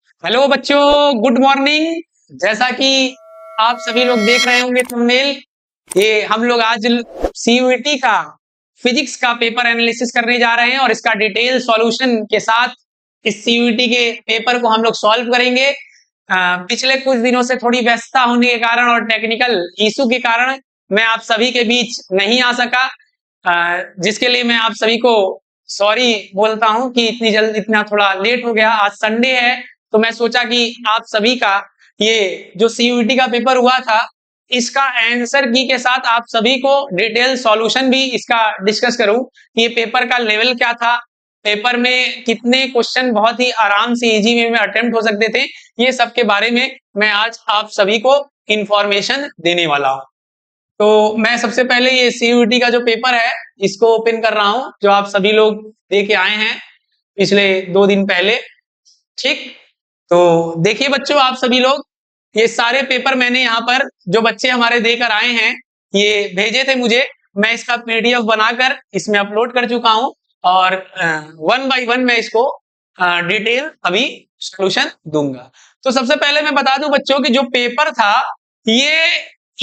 Hello बच्चों, good morning. जैसा कि आप सभी लोग देख रहे होंगे थंबनेल, ये हम लोग आज सीयूईटी का फिजिक्स का पेपर एनालिसिस करने जा रहे हैं और इसका डिटेल सॉल्यूशन के साथ इस सीयूईटी के पेपर को हम लोग सॉल्व करेंगे। पिछले कुछ दिनों से थोड़ी व्यस्तता होने के कारण और टेक्निकल इशू के कारण मैं आप सभी के बीच नहीं आ सका, जिसके लिए मैं आप सभी को सॉरी बोलता हूं कि इतनी जल्द इतना थोड़ा लेट हो गया। आज संडे है तो मैं सोचा कि आप सभी का ये जो सीयूईटी का पेपर हुआ था इसका आंसर की के साथ आप सभी को डिटेल सॉल्यूशन भी इसका डिस्कस करूं कि ये पेपर का लेवल क्या था, पेपर में कितने क्वेश्चन बहुत ही आराम से इजी वे में अटेम्प्ट हो सकते थे। ये सब के बारे में मैं आज आप सभी को इंफॉर्मेशन देने वाला हूं। तो मैं सबसे पहले ये सीयूईटी का जो पेपर है इसको ओपन कर रहा हूं, जो आप सभी लोग दे के आए हैं पिछले 2 दिन पहले। ठीक, तो देखिए बच्चों, आप सभी लोग ये सारे पेपर मैंने यहाँ पर जो बच्चे हमारे देकर आए हैं ये भेजे थे मुझे। मैं इसका पीडीएफ बनाकर इसमें अपलोड कर चुका हूं और 1 बाय 1 मैं इसको डिटेल अभी सॉल्यूशन दूंगा। तो सबसे पहले मैं बता दूं बच्चों कि जो पेपर था ये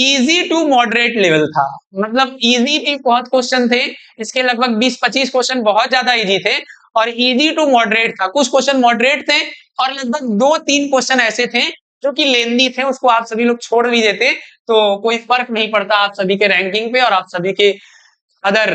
इजी टू मॉडरेट लेवल था। मतलब इजी भी बहुत क्वेश्चन थे, इसके लगभग 20-25 क्वेश्चन बहुत ज्यादा इजी थे और इजी टू मॉडरेट था। कुछ क्वेश्चन मॉडरेट थे और लगभग 2-3 क्वेश्चन ऐसे थे जो कि लेंदी थे, उसको आप सभी लोग छोड़ भी देते तो कोई फर्क नहीं पड़ता आप सभी के रैंकिंग पे और आप सभी के अदर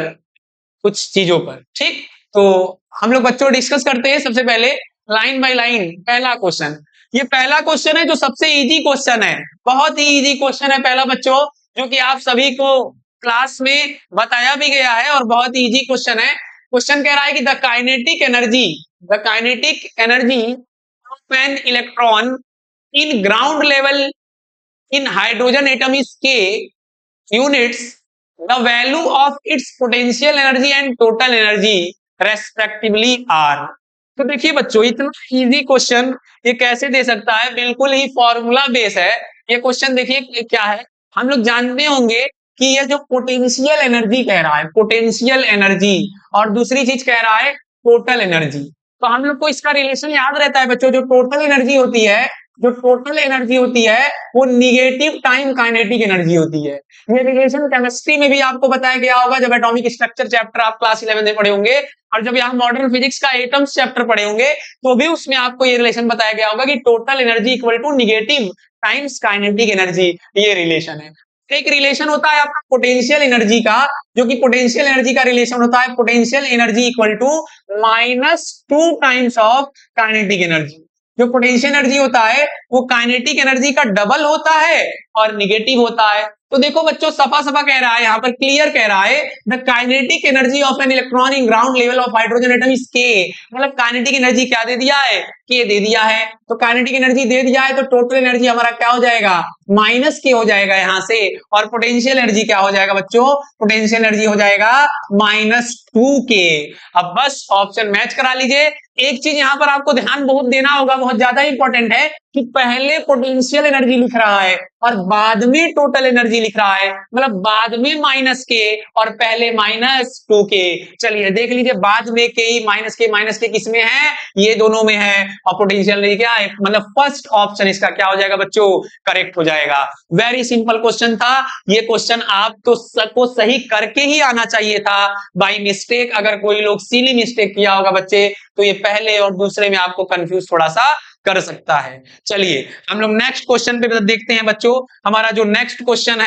कुछ चीजों पर। ठीक, तो हम लोग बच्चों डिस्कस करते हैं सबसे पहले लाइन बाय लाइन। पहला क्वेश्चन, ये पहला क्वेश्चन है जो सबसे इजी क्वेश्चन है, बहुत ही इजी क्वेश्चन है पहला बच्चों, जो कि आप सभी को क्लास में बताया भी गया है और बहुत ही इजी क्वेश्चन है। क्वेश्चन कह रहा है कि the kinetic energy of an electron in ground level in hydrogen atom is K units, the value of its potential energy and total energy respectively are। तो देखिए बच्चों, इतना इजी क्वेश्चन ये कैसे दे सकता है, बिल्कुल ही फॉर्मूला बेस है ये क्वेश्चन। देखिए क्या है, हम लोग जानते होंगे कि ये जो पोटेंशियल एनर्जी कह रहा है, पोटेंशियल एनर्जी, और दूसरी चीज कह रहा है टोटल एनर्जी। तो हम लोग को इसका रिलेशन याद रहता है बच्चों, जो टोटल एनर्जी होती है, जो टोटल एनर्जी होती है वो निगेटिव टाइम काइनेटिक एनर्जी होती है। ये रिलेशन केमिस्ट्री में भी आपको बताया गया होगा जब एटॉमिक स्ट्रक्चर चैप्टर आप क्लास 11 में पढ़े होंगे, और जब यहाँ मॉडर्न फिजिक्स का एटम्स चैप्टर पढ़े होंगे तो भी उसमें आपको ये रिलेशन बताया गया होगा कि total energy equal to negative times kinetic energy, ये रिलेशन है। एक रिलेशन होता है आपका पोटेंशियल एनर्जी का, जो कि पोटेंशियल एनर्जी का रिलेशन होता है potential energy equal to -2 times of kinetic energy. जो पोटेंशियल एनर्जी होता है वो काइनेटिक एनर्जी का डबल होता है और निगेटिव होता है। तो देखो बच्चों, सफा सफा कह रहा है यहाँ पर, क्लियर कह रहा है, the kinetic energy of an electron in ground level of hydrogen atom is के। मतलब काइनेटिक एनर्जी क्या दे दिया है, के दे दिया है। तो काइनेटिक एनर्जी दे दिया है तो टोटल एनर्जी हमारा क्या हो जाएगा, माइनस के हो जाएगा यहाँ से। और पोटेंशियल एनर्जी क्या हो जाएगा बच्चों, पोटेंशियल एनर्जी हो जाएगा -2 के। अब बस ऑप्शन मैच करा लीजिए। एक चीज यहाँ पर आपको ध्यान बहुत देना होगा, बहुत ज्यादा इंपॉर्टेंट है, कि पहले पोटेंशियल एनर्जी लिख रहा है और बाद में टोटल एनर्जी लिख रहा है। मतलब बाद में माइनस के और पहले -2 के। चलिए देख लीजिए, बाद में के ही माइनस के किसमें है, ये दोनों में है। और पोटेंशियल एनर्जी क्या है, मतलब फर्स्ट ऑप्शन इसका क्या हो जाएगा बच्चों, करेक्ट हो जाएगा। वेरी सिंपल क्वेश्चन था ये क्वेश्चन, आप तो सबको सही करके ही आना चाहिए था। बाई मिस्टेक अगर कोई लोग सिली मिस्टेक किया होगा बच्चे तो ये पहले और दूसरे में आपको कंफ्यूज थोड़ा सा कर सकता है। चलिए हम लोग नेक्स्ट क्वेश्चन पे देखते हैं बच्चों। हमारा जो नेक्स्ट क्वेश्चन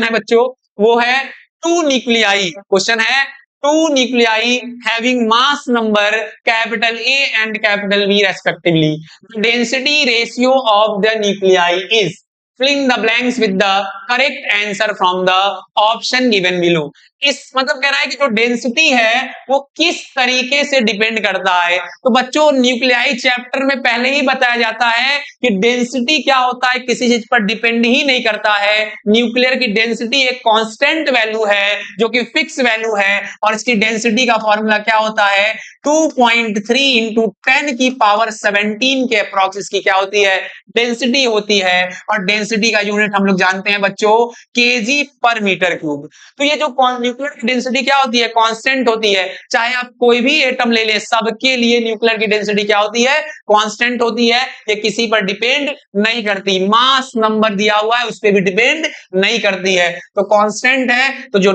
है, बच्चों वो है टू न्यूक्लियाई। क्वेश्चन है to nuclei having mass number capital A and capital B respectively, density ratio of the nuclei is, fill the blanks with the correct answer from the option given below। इस मतलब कह रहा है कि जो density है वो किस तरीके से डिपेंड करता है। तो बच्चों न्यूक्लियाई चैप्टर में पहले ही बताया जाता है कि डेंसिटी क्या होता है, किसी चीज पर डिपेंड ही नहीं करता है। न्यूक्लियर की डेंसिटी एक कांस्टेंट वैल्यू है जो कि फिक्स वैल्यू है, और इसकी डेंसिटी का फॉर्मूला क्या होता है, 2.3 इंटू 10 की पावर 17 के अप्रॉक्स इसकी क्या होती है, डेंसिटी होती है। और डेंसिटी का यूनिट हम लोग जानते हैं बच्चों केजी पर मीटर क्यूब। तो ये जो न्यूक्लियर की डेंसिटी क्या होती है, कांस्टेंट होती है। चाहे आप कोई भी एटम ले लें, सबके लिए न्यूक्लियर की डेंसिटी क्या होती है, कांस्टेंट होती है। ये किसी पर डिपेंड नहीं करती, मास नंबर दिया हुआ है उस पर भी डिपेंड नहीं करती है, तो कांस्टेंट है। तो जो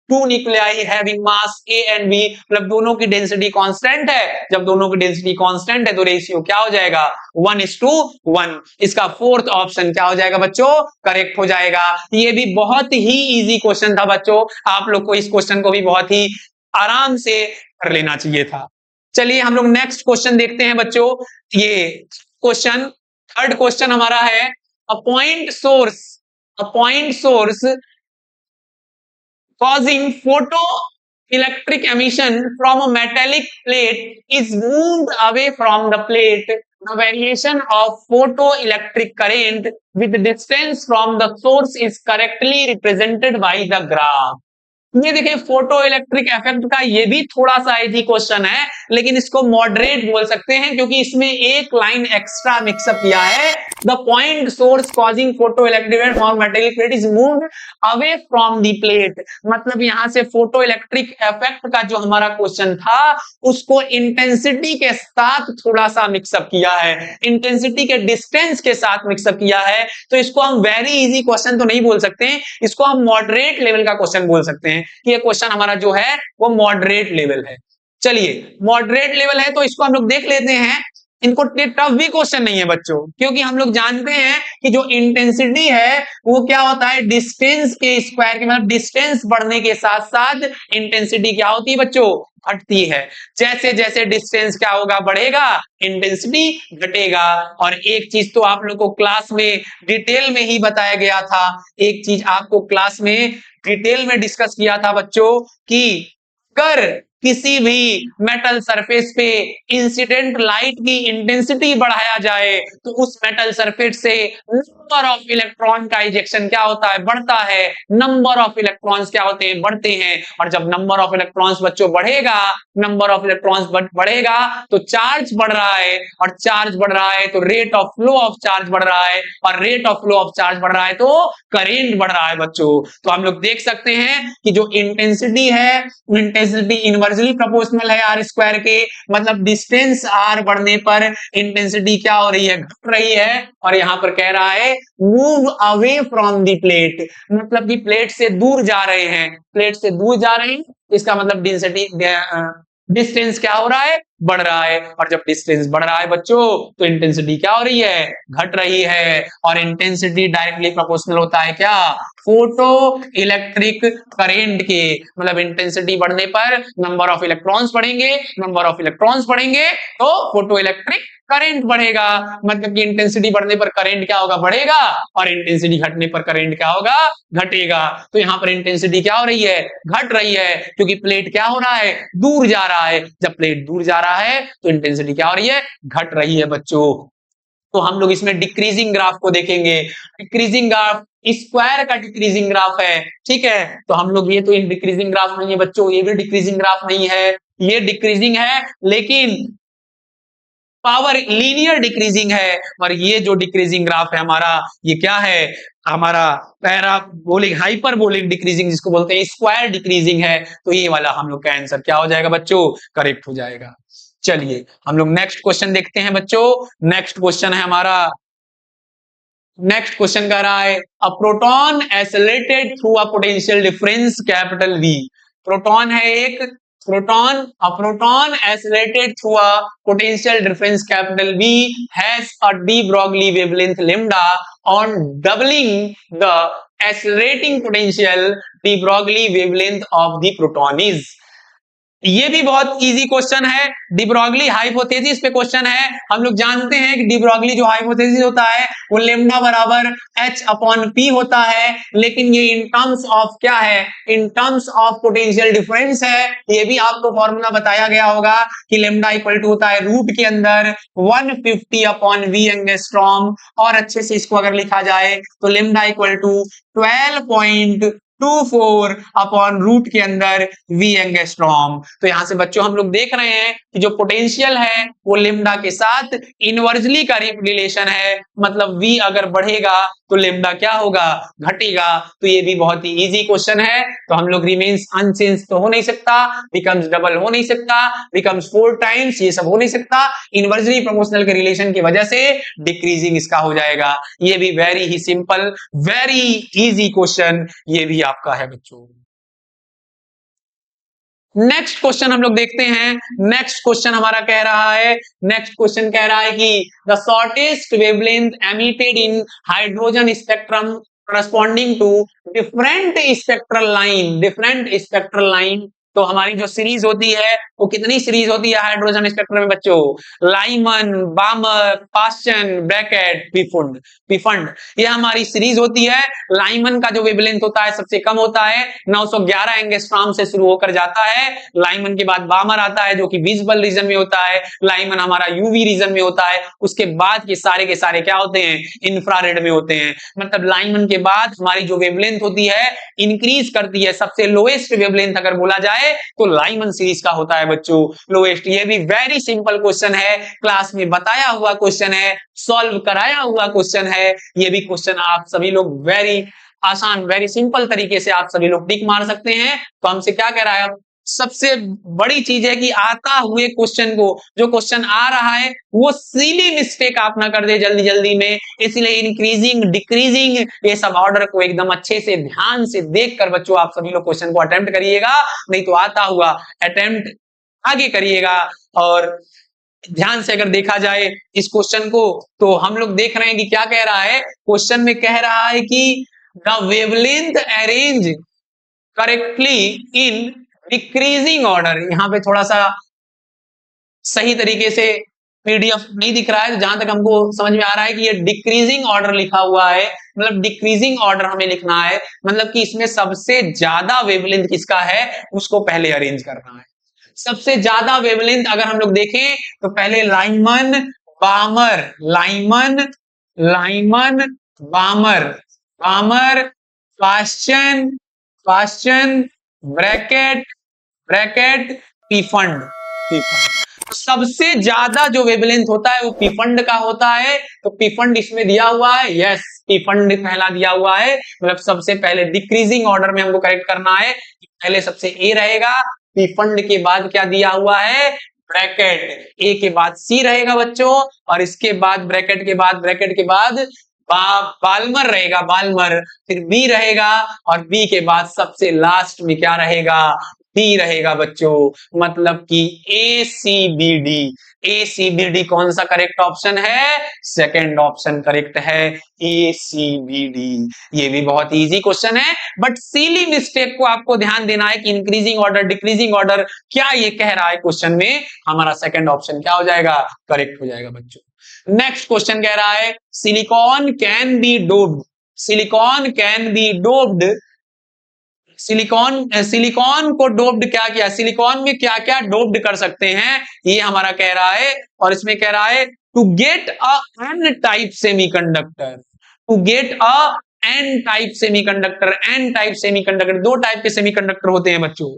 two nuclei having mass A and B, मतलब दोनों की डेंसिटी कांस्टेंट है। जब दोनों की डेंसिटी कांस्टेंट है तो रेशियो क्या हो जाएगा, 1:1। इसका फोर्थ ऑप्शन क्या हो जाएगा बच्चों, करेक्ट हो जाएगा। ये भी बहुत ही इजी क्वेश्चन था बच्चों, आप लोग को इस क्वेश्चन को भी बहुत ही आराम से कर लेना चाहिए था। चलिए हम लोग नेक्स्ट क्वेश्चन देखते हैं बच्चों। ये क्वेश्चन, थर्ड क्वेश्चन हमारा है, a point source causing photoelectric emission from a metallic plate is moved away from the plate. The variation of photoelectric current with distance from the source is correctly represented by the graph. ये देखिए photo electric effect का ये भी थोड़ा सा easy question है, लेकिन इसको मॉडरेट बोल सकते हैं क्योंकि इसमें एक लाइन एक्स्ट्रा मिक्सअप किया है। The point source causing photo electric from metallic plate is moved away from the plate, मतलब यहां से फोटो इलेक्ट्रिक इफेक्ट का जो हमारा क्वेश्चन था उसको इंटेंसिटी के साथ थोड़ा सा मिक्सअप किया है, इंटेंसिटी के डिस्टेंस के साथ मिक्सअप किया है। तो इसको हम वेरी इजी क्वेश्चन तो नहीं बोल सकते हैं, इसको हम मॉडरेट लेवल का क्वेश्चन बोल सकते हैं कि ये क्वेश्चन हमारा जो है वो मॉडरेट लेवल है। चलिए मॉडरेट लेवल है तो इसको हम लोग देख लेते हैं। इनको टफ भी क्वेश्चन नहीं है बच्चों, क्योंकि हम लोग जानते हैं कि जो इंटेंसिटी है वो क्या होता है, डिस्टेंस के स्क्वायर के, मतलब डिस्टेंस बढ़ने के साथ साथ इंटेंसिटी क्या होती है बच्चों, घटती है। जैसे जैसे डिस्टेंस क्या होगा, बढ़ेगा, इंटेंसिटी घटेगा। और एक चीज तो आप लोग को क्लास में डिटेल में ही बताया गया था, एक चीज आपको क्लास में डिटेल में डिस्कस किया था बच्चों कि अगर किसी भी मेटल सरफेस पे इंसिडेंट लाइट की इंटेंसिटी बढ़ाया जाए तो उस मेटल सरफेस से नंबर ऑफ इलेक्ट्रॉन का इजेक्शन क्या होता है, बढ़ता है। नंबर ऑफ इलेक्ट्रॉन्स क्या होते हैं, बढ़ते हैं। और जब नंबर ऑफ इलेक्ट्रॉन्स बच्चों बढ़ेगा, नंबर ऑफ इलेक्ट्रॉन्स बढ़ेगा तो चार्ज बढ़ रहा है, और चार्ज बढ़ रहा है तो rate of flow of charge बढ़ रहा है, और rate of flow of charge बढ़ रहा है तो करेंट बढ़ रहा है बच्चों। तो हम लोग देख सकते हैं कि जो इंटेंसिटी है, इंटेंसिटी इनवर्सली प्रोपोर्शनल है आर स्क्वायर के, मतलब डिस्टेंस आर बढ़ने पर इंटेंसिटी क्या हो रही है, घट रही है। और यहां पर कह रहा है move away from the plate, मतलब कि प्लेट से दूर जा रहे हैं, प्लेट से दूर जा रहे हैं, इसका मतलब डेंसिटी डिस्टेंस क्या हो रहा है, बढ़ रहा है। और जब डिस्टेंस बढ़ रहा है बच्चों तो इंटेंसिटी क्या हो रही है, घट रही है। और इंटेंसिटी डायरेक्टली प्रोपोर्शनल होता है क्या, फोटो इलेक्ट्रिक करेंट के, मतलब इंटेंसिटी बढ़ने पर नंबर ऑफ इलेक्ट्रॉन्स बढ़ेंगे, नंबर ऑफ इलेक्ट्रॉन्स बढ़ेंगे तो फोटो इलेक्ट्रिक करंट बढ़ेगा, मतलब कि इंटेंसिटी बढ़ने पर करंट क्या होगा, बढ़ेगा, और इंटेंसिटी घटने पर करंट क्या होगा, घटेगा। तो यहां पर इंटेंसिटी क्या हो रही है, घट रही है, क्योंकि प्लेट क्या हो रहा है, दूर जा रहा है। जब प्लेट दूर जा रहा है तो इंटेंसिटी क्या हो रही है, घट रही है बच्चों। तो हम लोग इसमें डिक्रीजिंग ग्राफ को देखेंगे। डिक्रीजिंग ग्राफ स्क्वायर का डिक्रीजिंग ग्राफ है, ठीक है। तो हम लोग, ये तो डिक्रीजिंग ग्राफ नहीं है बच्चों, ये भी डिक्रीजिंग ग्राफ नहीं है, ये डिक्रीजिंग है लेकिन पावर लीनियर डिक्रीजिंग है। और ये जो डिक्रीजिंग ग्राफ है हमारा, ये क्या है, हमारा पैराबोलिक हाइपरबोलिक डिक्रीजिंग जिसको बोलते हैं, स्क्वायर डिक्रीजिंग है। तो ये वाला हम लोग का आंसर क्या हो जाएगा बच्चों, करेक्ट हो जाएगा। चलिए हम लोग नेक्स्ट क्वेश्चन देखते हैं बच्चों। नेक्स्ट क्वेश्चन है हमारा, नेक्स्ट क्वेश्चन कह रहा है, a proton accelerated through a potential difference capital V. Proton है एक, proton accelerated through a potential difference capital V has a de Broglie wavelength lambda. On doubling the accelerating potential, de Broglie wavelength of the proton is। ये भी बहुत easy question है, de Broglie hypothesis पे question है। हम लोग जानते हैं कि डी ब्रॉगली जो हाइपोथेसिस होता है वो लेम्डा बराबर H/P होता है, लेकिन ये इन टर्म्स ऑफ क्या है, इन टर्म्स ऑफ पोटेंशियल डिफरेंस है। ये भी आपको फॉर्मूला बताया गया होगा कि लेम्डा इक्वल टू होता है रूट के अंदर 150/V एंगस्ट्रॉम, और अच्छे से इसको अगर लिखा जाए तो lambda equal to 12.24 upon root के अंदर V एंगस्ट्रॉम। तो यहां से बच्चों हम लोग देख रहे हैं कि जो पोटेंशियल है वो लेमडा के साथ इनवर्सली का रिलेशन है, मतलब v अगर बढ़ेगा तो लेमडा क्या होगा, घटेगा। तो ये भी बहुत ही इजी क्वेश्चन है। तो हम लोग रिमेन्स अनचेंज तो हो नहीं सकता, बिकम्स डबल हो नहीं सकता, बिकम्स 4 टाइम्स, ये सब हो नहीं सकता। इनवर्सली प्रोपोर्शनल के रिलेशन की वजह से डिक्रीजिंग इसका हो जाएगा। ये भी वेरी ही सिंपल, वेरी इजी क्वेश्चन ये भी आपका है बच्चों। नेक्स्ट क्वेश्चन हम लोग देखते हैं। नेक्स्ट क्वेश्चन हमारा कह रहा है, नेक्स्ट क्वेश्चन कह रहा है कि the shortest wavelength emitted in hydrogen spectrum corresponding to different spectral line, different spectral line. तो हमारी जो सीरीज होती है वो कितनी सीरीज होती है हाइड्रोजन स्पेक्ट्रम में बच्चों, लाइमन, बामर, पास्चन, ब्रैकेट, पिफुंड, पिफंड, ये हमारी सीरीज होती है। लाइमन का जो वेवलेंथ होता है सबसे कम होता है, 911 एंगस्ट्रॉम से शुरू होकर जाता है। लाइमन के बाद बामर आता है जो कि विजिबल रीजन में होता है, लाइमन हमारा यूवी रीजन में होता है। उसके बाद के सारे क्या होते हैं, इंफ्रारेड में होते हैं। मतलब लाइमन के बाद हमारी जो वेवलेंथ होती है इंक्रीज करती है। सबसे लोएस्ट वेवलेंथ अगर बोला जाए तो लाइमन सीरीज का होता है बच्चों लोएस्ट। ये भी वेरी सिंपल क्वेश्चन है, क्लास में बताया हुआ क्वेश्चन है, सॉल्व कराया हुआ क्वेश्चन है। ये भी क्वेश्चन आप सभी लोग वेरी आसान, वेरी सिंपल तरीके से आप सभी लोग टिक मार सकते हैं। तो हमसे क्या कह रहा है, सबसे बड़ी चीज है कि आता हुए क्वेश्चन को, जो क्वेश्चन आ रहा है वो सिली मिस्टेक आप ना कर दे जल्दी जल्दी में। इसलिए इंक्रीजिंग, डिक्रीजिंग, ये सब ऑर्डर को एकदम अच्छे से ध्यान से देखकर बच्चों आप सभी लोग क्वेश्चन को अटेम्प्ट करिएगा, नहीं तो आता हुआ अटेम्प्ट आगे करिएगा। और ध्यान से अगर देखा जाए इस क्वेश्चन को तो हम लोग देख रहे हैं कि क्या कह रहा है, क्वेश्चन में कह रहा है कि the wavelength arrange correctly in decreasing order. यहां पे थोड़ा सा सही तरीके से पीडीएफ नहीं दिख रहा है, तो जहां तक हमको समझ में आ रहा है कि ये डिक्रीजिंग ऑर्डर लिखा हुआ है, मतलब डिक्रीजिंग ऑर्डर हमें लिखना है, मतलब कि इसमें सबसे ज्यादा वेवलेंथ किसका है उसको पहले अरेंज करना है। सबसे ज्यादा वेवलेंथ अगर हम लोग देखें तो पहले Lyman, Balmer, Lyman, Lyman, Balmer, Balmer, Paschen, Paschen, Brackett, Brackett, Pfund, Pfund. सबसे ज्यादा जो वेवलेंथ होता है वो पीफंड का होता है। तो पीफंड इसमें दिया हुआ है, यस पीफंड पहला दिया हुआ है। मतलब सबसे पहले डिक्रीजिंग ऑर्डर में हमको करेक्ट करना है, पहले सबसे ए रहेगा, पीफंड के बाद क्या दिया हुआ है, ब्रैकेट, ए के बाद सी रहेगा बच्चों, और इसके बाद ब्रैकेट के बाद, ब्रैकेट के बाद बाल्मर रहेगा, बाल्मर, फिर बी रहेगा, और बी के बाद सबसे लास्ट में क्या रहेगा, डी रहेगा बच्चों। मतलब कि ए सी बी डी, ए सी बी डी कौन सा करेक्ट ऑप्शन है, सेकंड ऑप्शन करेक्ट है, ए सी बी डी। ये भी बहुत इजी क्वेश्चन है, बट सीली मिस्टेक को आपको ध्यान देना है कि इंक्रीजिंग ऑर्डर, डिक्रीजिंग ऑर्डर क्या ये कह रहा है क्वेश्चन में, हमारा सेकंड ऑप्शन क्या हो जाएगा, करेक्ट हो जाएगा बच्चों। नेक्स्ट क्वेश्चन कह रहा है silicon can be doped, silicon can be doped, silicon, silicon को डोप्ड क्या किया, सिलिकॉन में क्या क्या डोप्ड कर सकते हैं ये हमारा कह रहा है। और इसमें कह रहा है to get a N type semiconductor, to get a N type semiconductor, N type semiconductor, दो टाइप के सेमीकंडक्टर होते हैं बच्चों।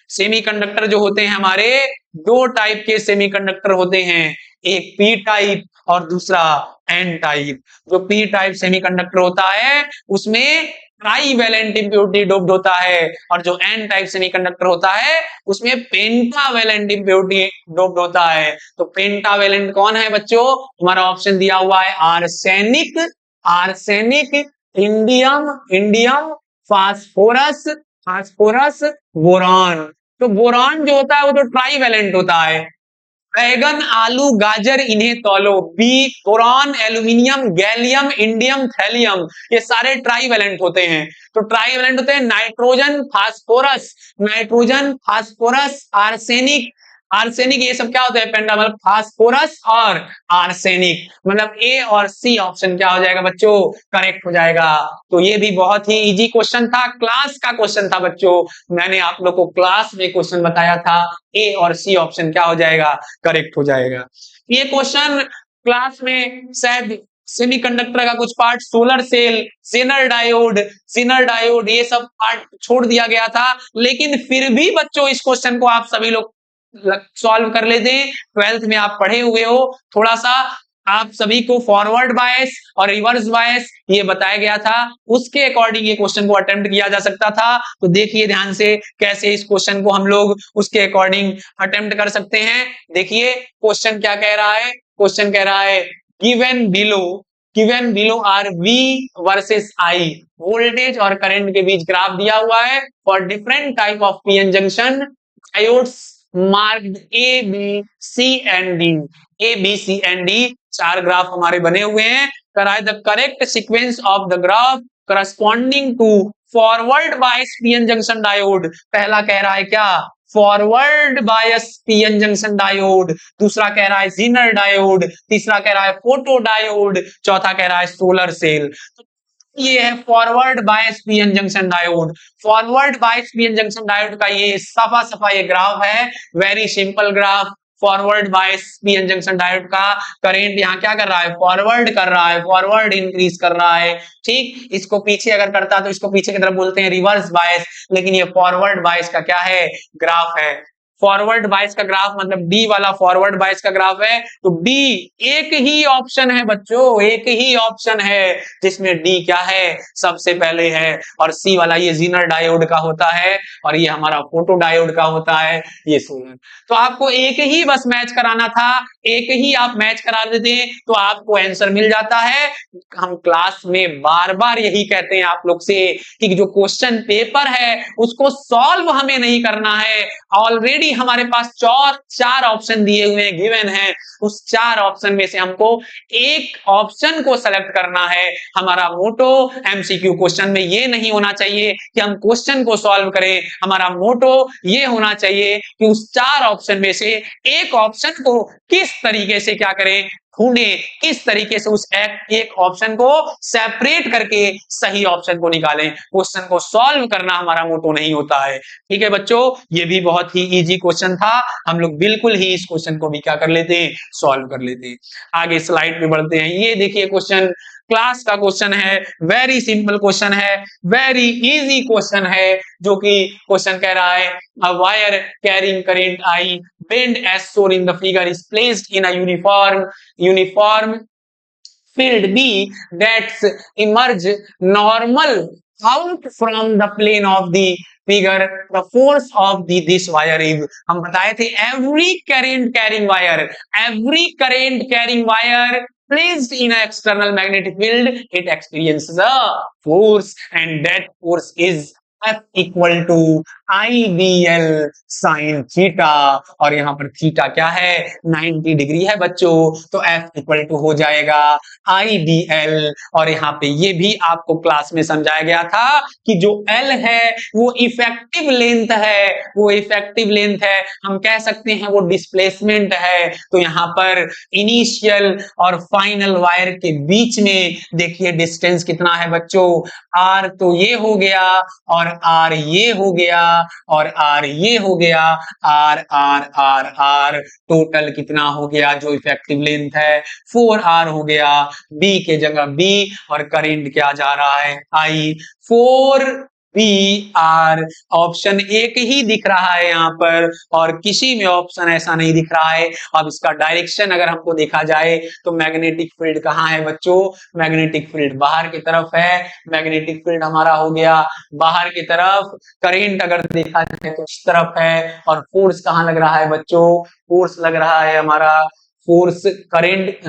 सेमीकंडक्टर जो होते हैं हमारे, दो टाइप के सेमीकंडक्टर होते हैं, एक पी टाइप और दूसरा एन टाइप। जो पी टाइप सेमीकंडक्टर होता है उसमें ट्राईवैलेंट इम्प्योरिटी डोप्ड होता है, और जो एन टाइप सेमीकंडक्टर होता है उसमें पेंटावैलेंट इम्प्योरिटी डोप्ड होता है। तो पेंटावैलेंट कौन है बच्चों, हमारा ऑप्शन दिया हुआ है arsenic, arsenic, indium, indium, phosphorus, phosphorus, boron. तो बोरान जो होता है वो तो ट्राईवैलेंट होता है, बैगन, आलू, गाजर इन्हें तौलो, B boron, aluminium, gallium, indium, thallium, ये सारे ट्राईवैलेंट होते हैं। तो ट्राईवैलेंट होते हैं nitrogen, phosphorus, nitrogen, phosphorus, arsenic, arsenic, ये सब क्या होता है पेंटा, मतलब फास्फोरस और आर्सेनिक। मतलब ए और सी ऑप्शन क्या हो जाएगा बच्चों, करेक्ट हो जाएगा। तो ये भी बहुत ही इजी क्वेश्चन था, क्लास का क्वेश्चन था बच्चों। मैंने आप लोग को क्लास में क्वेश्चन बताया था, ए और सी ऑप्शन क्या हो जाएगा, करेक्ट हो जाएगा। ये क्वेश्चन क्लास में शायद सेमीकंडक्टर का कुछ part, solar cell, Zener diode, Zener diode, ये सब पार्ट छोड़ दिया गया था, लेकिन फिर भी बच्चों इस क्वेश्चन को आप सभी लोग सॉल्व कर लेते हैं। 12th में आप पढ़े हुए हो, थोड़ा सा आप सभी को फॉरवर्ड बायस और रिवर्स बायस ये बताया गया था, उसके अकॉर्डिंग ये क्वेश्चन को अटेम्प्ट किया जा सकता था। तो देखिए ध्यान से कैसे इस क्वेश्चन को हम लोग उसके अकॉर्डिंग अटेम्प्ट कर सकते हैं। देखिए क्वेश्चन क्या कह रहा है, क्वेश्चन कह रहा है given below are V versus I, voltage और करंट के बीच ग्राफ दिया हुआ है for different type of PN junction diodes marked A B C and D, A B C and D 4 graph हमारे बने हुए हैं। कराए the correct sequence of the graph corresponding to forward bias PN junction diode. पहला कह रहा है क्या, forward bias PN junction diode, दूसरा कह रहा है जीनर डायोड, तीसरा कह रहा है फोटो डायोड, चौथा कह रहा है सोलर सेल। ये है forward bias PN junction diode. Forward bias PN junction diode का ये सफा सफा ये ग्राफ है, very simple graph. Forward bias PN junction diode का करंट यहाँ क्या कर रहा है, फॉरवर्ड कर रहा है, फॉरवर्ड इंक्रीज कर रहा है। ठीक, इसको पीछे अगर करता तो इसको पीछे की तरफ बोलते हैं रिवर्स बायस, लेकिन ये फॉरवर्ड बायस का क्या है, ग्राफ है। फॉरवर्ड बायस का ग्राफ मतलब डी वाला फॉरवर्ड बायस का ग्राफ है। तो डी एक ही ऑप्शन है बच्चों, एक ही ऑप्शन है जिसमें डी क्या है, सबसे पहले है। और सी वाला ये जीनर डायोड का होता है और ये हमारा फोटो डायोड का होता है, ये सोलर। तो आपको एक ही बस मैच कराना था, एक ही आप मैच करा देते तो आपको आंसर मिल जाता है। हम क्लास में बार बार यही कहते हैं आप लोग से कि जो क्वेश्चन पेपर है उसको सॉल्व हमें नहीं करना है, ऑलरेडी हमारे पास चार ऑप्शन दिए हुए हैं, गिवन है। उस 4 ऑप्शन में से हमको एक ऑप्शन को सेलेक्ट करना है। हमारा मोटो एमसीक्यू क्वेश्चन में ये नहीं होना चाहिए कि हम क्वेश्चन को सॉल्व करें, हमारा मोटो ये होना चाहिए कि उस 4 ऑप्शन में से एक ऑप्शन को किस तरीके से क्या करें, ढूंढे, किस तरीके से उस एक ऑप्शन को सेपरेट करके सही ऑप्शन को निकालें। क्वेश्चन को सॉल्व करना हमारा मोटो नहीं होता है। ठीक है बच्चों, ये भी बहुत ही इजी क्वेश्चन था, हम लोग बिल्कुल ही इस क्वेश्चन को भी क्या कर लेते हैं, सॉल्व कर लेते हैं। आगे स्लाइड पे बढ़ते हैं। ये देखिए क्वेश्चन क्लास का क्वेश्चन है, वेरी सिंपल क्वेश्चन है, वेरी इजी क्वेश्चन है, जो कि क्वेश्चन कह रहा है a wire carrying current I bend as shown in the figure is placed in a uniform field B that's emerge normal out from the plane of the figure. The force of this wire is, हम बताए थे every current carrying wire placed in an external magnetic field, it experiences a force and that force is F equal to IBL sine theta. और यहाँ पर theta क्या है, 90 degree है बच्चों, तो F इक्वल टू हो जाएगा IBL। और यहाँ पे ये भी आपको क्लास में समझाया गया था कि जो L है वो इफेक्टिव लेंथ है, वो इफेक्टिव लेंथ है, हम कह सकते हैं वो डिस्प्लेसमेंट है। तो यहाँ पर इनिशियल और फाइनल वायर के बीच में देखिए डिस्टेंस कितना है बच्चों, R तो ये हो गया और R ये हो गया और R ये हो गया, R टोटल कितना हो गया, जो इफेक्टिव लेंथ है 4R हो गया। B के जगह B और करंट क्या जा रहा है, I। 4BR ऑप्शन एक ही दिख रहा है यहाँ पर और किसी में ऑप्शन ऐसा नहीं दिख रहा है। अब इसका डायरेक्शन अगर हमको देखा जाए तो मैग्नेटिक फील्ड कहाँ है बच्चों, मैग्नेटिक फील्ड बाहर की तरफ है, मैग्नेटिक फील्ड हमारा हो गया बाहर की तरफ। करंट अगर देखा जाए तो इस तरफ है और फोर्स कहाँ लग रहा है बच्चों, फोर्स लग रहा है हमारा, फोर्स करंट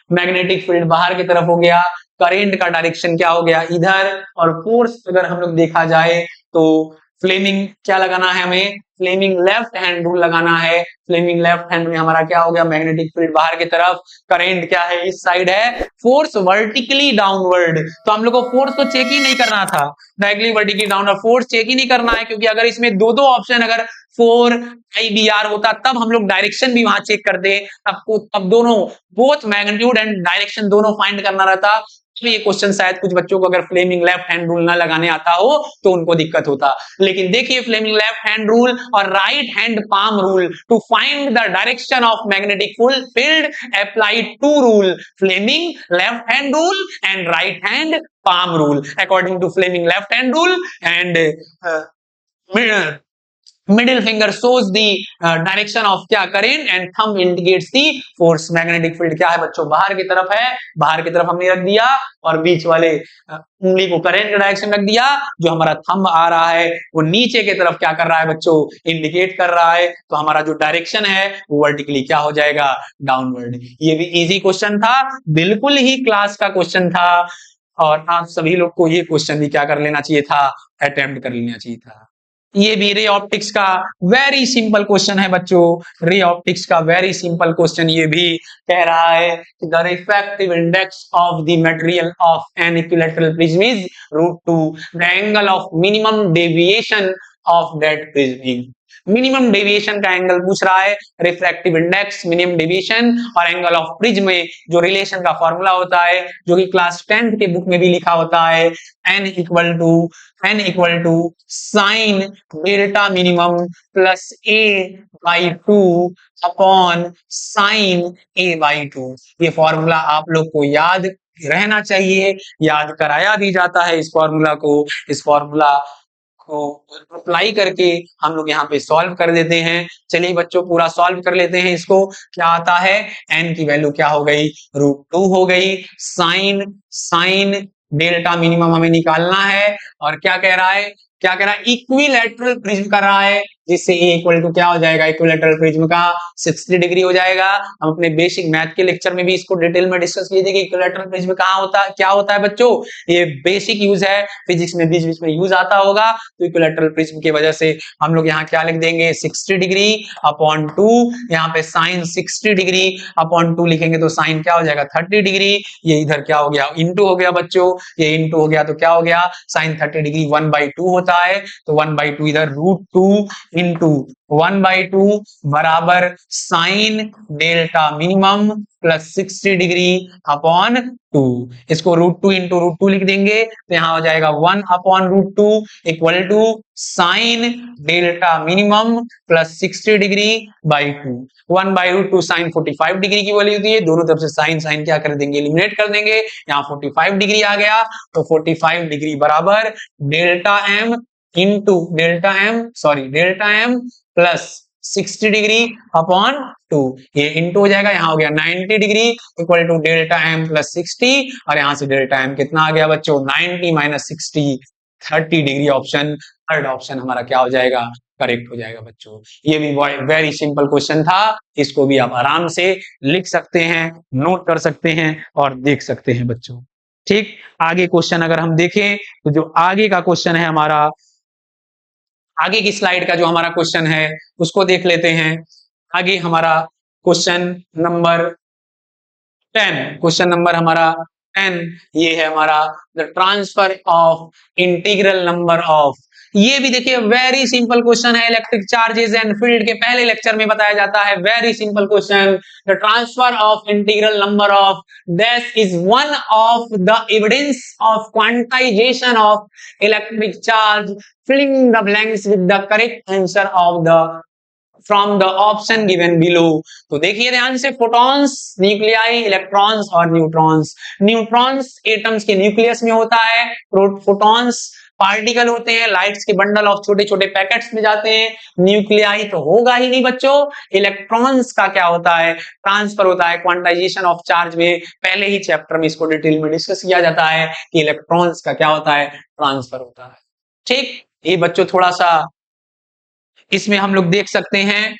मैग्नेटिक फील्ड बाहर की तरफ हो गया, करंट का डायरेक्शन क्या हो गया इधर। और फोर्स अगर हम लोग देखा जाए तो फ्लेमिंग क्या लगाना है हमें, फ्लेमिंग लेफ्ट हैंड रूल लगाना है। फ्लेमिंग लेफ्ट हैंड में हमारा क्या हो गया, मैग्नेटिक फील्ड बाहर की तरफ, करंट क्या है इस साइड है, फोर्स वर्टिकली डाउनवर्ड। तो हम लोग को फोर्स तो चेक ही नहीं करना था, directly vertically downward force check ही नहीं करना है, क्योंकि अगर इसमें दो ऑप्शन अगर 4IBR होता तब हम लोग डायरेक्शन भी वहां चेक करते, तब दोनों बोथ मैग्नीट्यूड एंड डायरेक्शन दोनों फाइंड करना रहता। तो ये क्वेश्चन शायद कुछ बच्चों को अगर फ्लेमिंग लेफ्ट हैंड रूल ना लगाने आता हो तो उनको दिक्कत होता। लेकिन देखिए फ्लेमिंग लेफ्ट हैंड रूल और right hand palm rule to find the direction of magnetic field applied to rule, Fleming left hand rule and right hand palm rule. According to Fleming left hand rule and middle finger shows the direction of क्या current and thumb indicates the force. Magnetic field क्या है बच्चों, बाहर की तरफ है, बाहर की तरफ हमने रख दिया और बीच वाले उंगली को करंट का डायरेक्शन रख दिया। जो हमारा थंब आ रहा है वो नीचे की तरफ क्या कर रहा है बच्चों, इंडिकेट कर रहा है। तो हमारा जो डायरेक्शन है वो वर्टिकली क्या हो जाएगा, डाउनवर्ड। ये भी इजी क्वेश्चन था, बिल्कुल ही क्लास का क्वेश्चन था और आप सभी लोग को ये क्वेश्चन भी क्या कर लेना चाहिए था, अटेम्प्ट कर लेना चाहिए था। ये भी रे ऑप्टिक्स का वेरी सिंपल क्वेश्चन है बच्चों, रे ऑप्टिक्स का वेरी सिंपल क्वेश्चन ये भी कह रहा है कि the refractive index of the material of an equilateral prism is √2 the angle of minimum deviation of that prism. Minimum deviation का एंगल पूछ रहा है, रिफ्रैक्टिव इंडेक्स, मिनिमम डेविएशन और एंगल ऑफ प्रिज्म में जो रिलेशन का फॉर्मूला होता है, जो कि क्लास 10th के बुक में भी लिखा होता है, n equal to sine delta minimum plus a/2 upon sine a/2। ये फॉर्मूला आप लोग को याद रहना चाहिए, याद कराया भी जाता है इस फॉर्मूला को। इस फॉर्मूला को अप्लाई करके हम लोग यहाँ पे सॉल्व कर देते हैं। चलिए बच्चों पूरा सॉल्व कर लेते हैं इसको। क्या आता है, n की वैल्यू क्या हो गई, √2 हो गई। साइन डेल्टा मिनिमम हमें निकालना है और क्या कह रहा है, क्या कह रहा है, इक्विलैटरल प्रिज्म कर रहा है, जिससे ए इक्वल टू क्या हो जाएगा, इक्विलैटरल प्रिज्म का 60 डिग्री हो जाएगा। हम अपने बेसिक मैथ के लेक्चर में भी इसको डिटेल में डिस्कस किए थे कि इक्विलैटरल प्रिज्म कहाँ होता है, क्या होता है बच्चों। ये बेसिक यूज है, फिजिक्स में बीच बीच में यूज आता होगा। तो इक्विलैटरल प्रिज्म की वजह से हम लोग यहाँ क्या लिख देंगे, 60 डिग्री अपॉन 2। यहाँ पे साइन 60 डिग्री अपॉन 2 लिखेंगे तो साइन क्या हो जाएगा, 30 डिग्री। ये इधर क्या हो गया, इंटू हो गया बच्चों। ये इंटू हो गया तो क्या हो गया, साइन 30 डिग्री 1/2 होता है, तो 1/2 इधर √2 इंटू 1/2 बराबर sign delta minimum plus 60 degree upon 2। इसको √2 इंटू √2 लिख देंगे तो यहां हो जाएगा 1/√2 equal to sine delta minimum plus 60 degree by 2। 1/√2 sine 45 degree की वैल्यू दी है, दोनों तरफ से साइन साइन क्या कर देंगे, एलिमिनेट कर देंगे। यहाँ 45 डिग्री आ गया तो 45 डिग्री बराबर delta m plus 60 degree upon 2। ये इंटू हो जाएगा, यहाँ हो गया 90 degree equal to delta m plus 60 और यहाँ से डेल्टा एम कितना आ गया बच्चों, 90 minus 60 30 degree. Option third option हमारा क्या हो जाएगा, करेक्ट हो जाएगा बच्चों। ये भी वेरी सिंपल क्वेश्चन था, इसको भी आप आराम से लिख सकते हैं, नोट कर सकते हैं और देख सकते हैं बच्चों। ठीक, आगे क्वेश्चन अगर हम देखें तो जो आगे का क्वेश्चन है हमारा, आगे की स्लाइड का जो हमारा क्वेश्चन है उसको देख लेते हैं। आगे हमारा क्वेश्चन नंबर 10, क्वेश्चन नंबर हमारा 10 ये है हमारा the transfer of integral number of. ये भी देखिए वेरी सिंपल क्वेश्चन है, इलेक्ट्रिक चार्जेस एंड फील्ड के पहले लेक्चर में बताया जाता है। Very simple question, the transfer of integral number of dash is one of the evidence of quantization of electric charge, filling the blanks with the correct answer of the from the option given below. तो देखिए ध्यान से, photons, nuclei, electrons और neutrons. Neutrons atoms के nucleus में होता है, photons particle होते हैं, लाइट्स के बंडल ऑफ छोटे छोटे पैकेट्स में जाते हैं। न्यूक्लियाई तो होगा ही नहीं बच्चों। इलेक्ट्रॉन्स का क्या होता है, ट्रांसफर होता है क्वांटाइजेशन ऑफ चार्ज में। पहले ही चैप्टर में इसको डिटेल में डिस्कस किया जाता है कि इलेक्ट्रॉन्स का क्या होता है, ट्रांसफर होता है। ठीक, ये बच्चों थोड़ा सा इसमें हम लोग देख सकते हैं।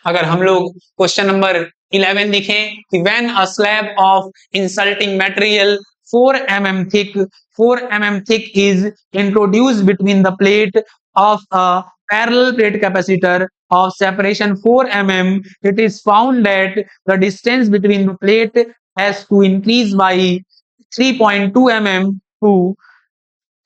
अगर हम लोग क्वेश्चन नंबर 11 देखें कि when a slab of insulting material 4 mm thick is introduced between the plate of a parallel plate capacitor of separation 4 mm, it is found that the distance between the plate has to increase by 3.2 mm to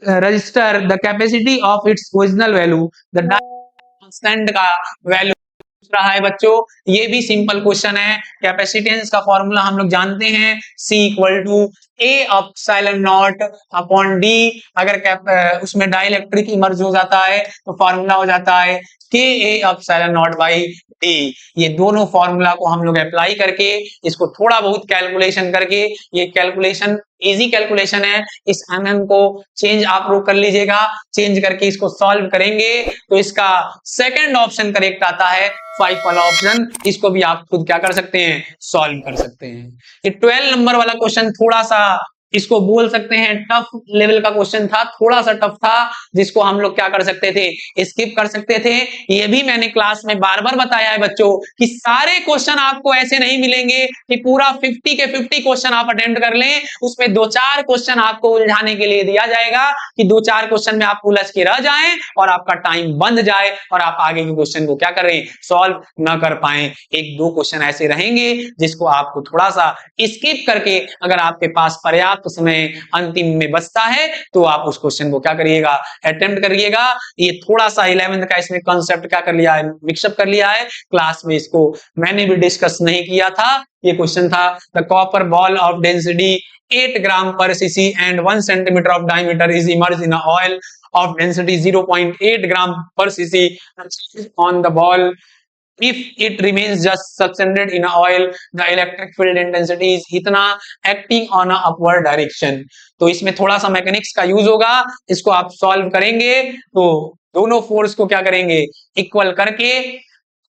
register the capacity of its original value। The constant का value पूछ रहा है बच्चों। ये भी simple question है। Capacitance का formula हम लोग जानते हैं, C equal to A epsilon naught upon D। अगर उसमें डाइलेक्ट्रिक इमर्ज हो जाता है तो फॉर्मूला हो जाता है KA epsilon not by D. ये दोनों फॉर्मूला को हम लोग अप्लाई करके इसको थोड़ा बहुत कैलकुलेशन करके, ये कैलकुलेशन इजी कैलकुलेशन है, इस mm को चेंज आप लोग कर लीजिएगा, चेंज करके इसको सॉल्व करेंगे तो इसका सेकंड ऑप्शन करेक्ट आता है, 5 वाला ऑप्शन। इसको भी आप खुद क्या कर सकते हैं, सॉल्व कर सकते हैं। ये 12 नंबर वाला क्वेश्चन थोड़ा सा इसको बोल सकते हैं टफ लेवल का क्वेश्चन था, थोड़ा सा टफ था, जिसको हम लोग क्या कर सकते थे, स्किप कर सकते थे। ये भी मैंने क्लास में बार बार बताया है बच्चों कि सारे क्वेश्चन आपको ऐसे नहीं मिलेंगे कि पूरा 50 के 50 क्वेश्चन आप अटेम्प्ट कर लें, उसमें 2-4 क्वेश्चन आपको उलझाने के लिए दिया जाएगा कि 2-4 क्वेश्चन में आप उलझ के रह जाएं और आपका टाइम बंद जाए और आप आगे के क्वेश्चन को क्या करें, सॉल्व ना कर पाए। 1-2 क्वेश्चन ऐसे रहेंगे जिसको आपको थोड़ा सा स्किप करके, अगर आपके पास पर्याप्त समय अंतिम में बचता है तो आप उस क्वेश्चन को क्या करिएगा, अटेम्प्ट करिएगा। ये थोड़ा सा 11th का इसमें कंसेप्ट क्या कर लिया है, मिक्सअप कर लिया है, क्लास में इसको मैंने भी डिस्कस नहीं किया था। ये क्वेश्चन था the copper ball of density 8 ग्राम पर CC and 1 centimetre of diameter is emerge in oil of density 0.8 gram per cc on the ball. If it remains just suspended in oil, the electric field intensity is इतना acting on a upward direction। तो इसमें थोड़ा सा mechanics का use होगा, इसको आप solve करेंगे तो दोनों फोर्स को क्या करेंगे, इक्वल करके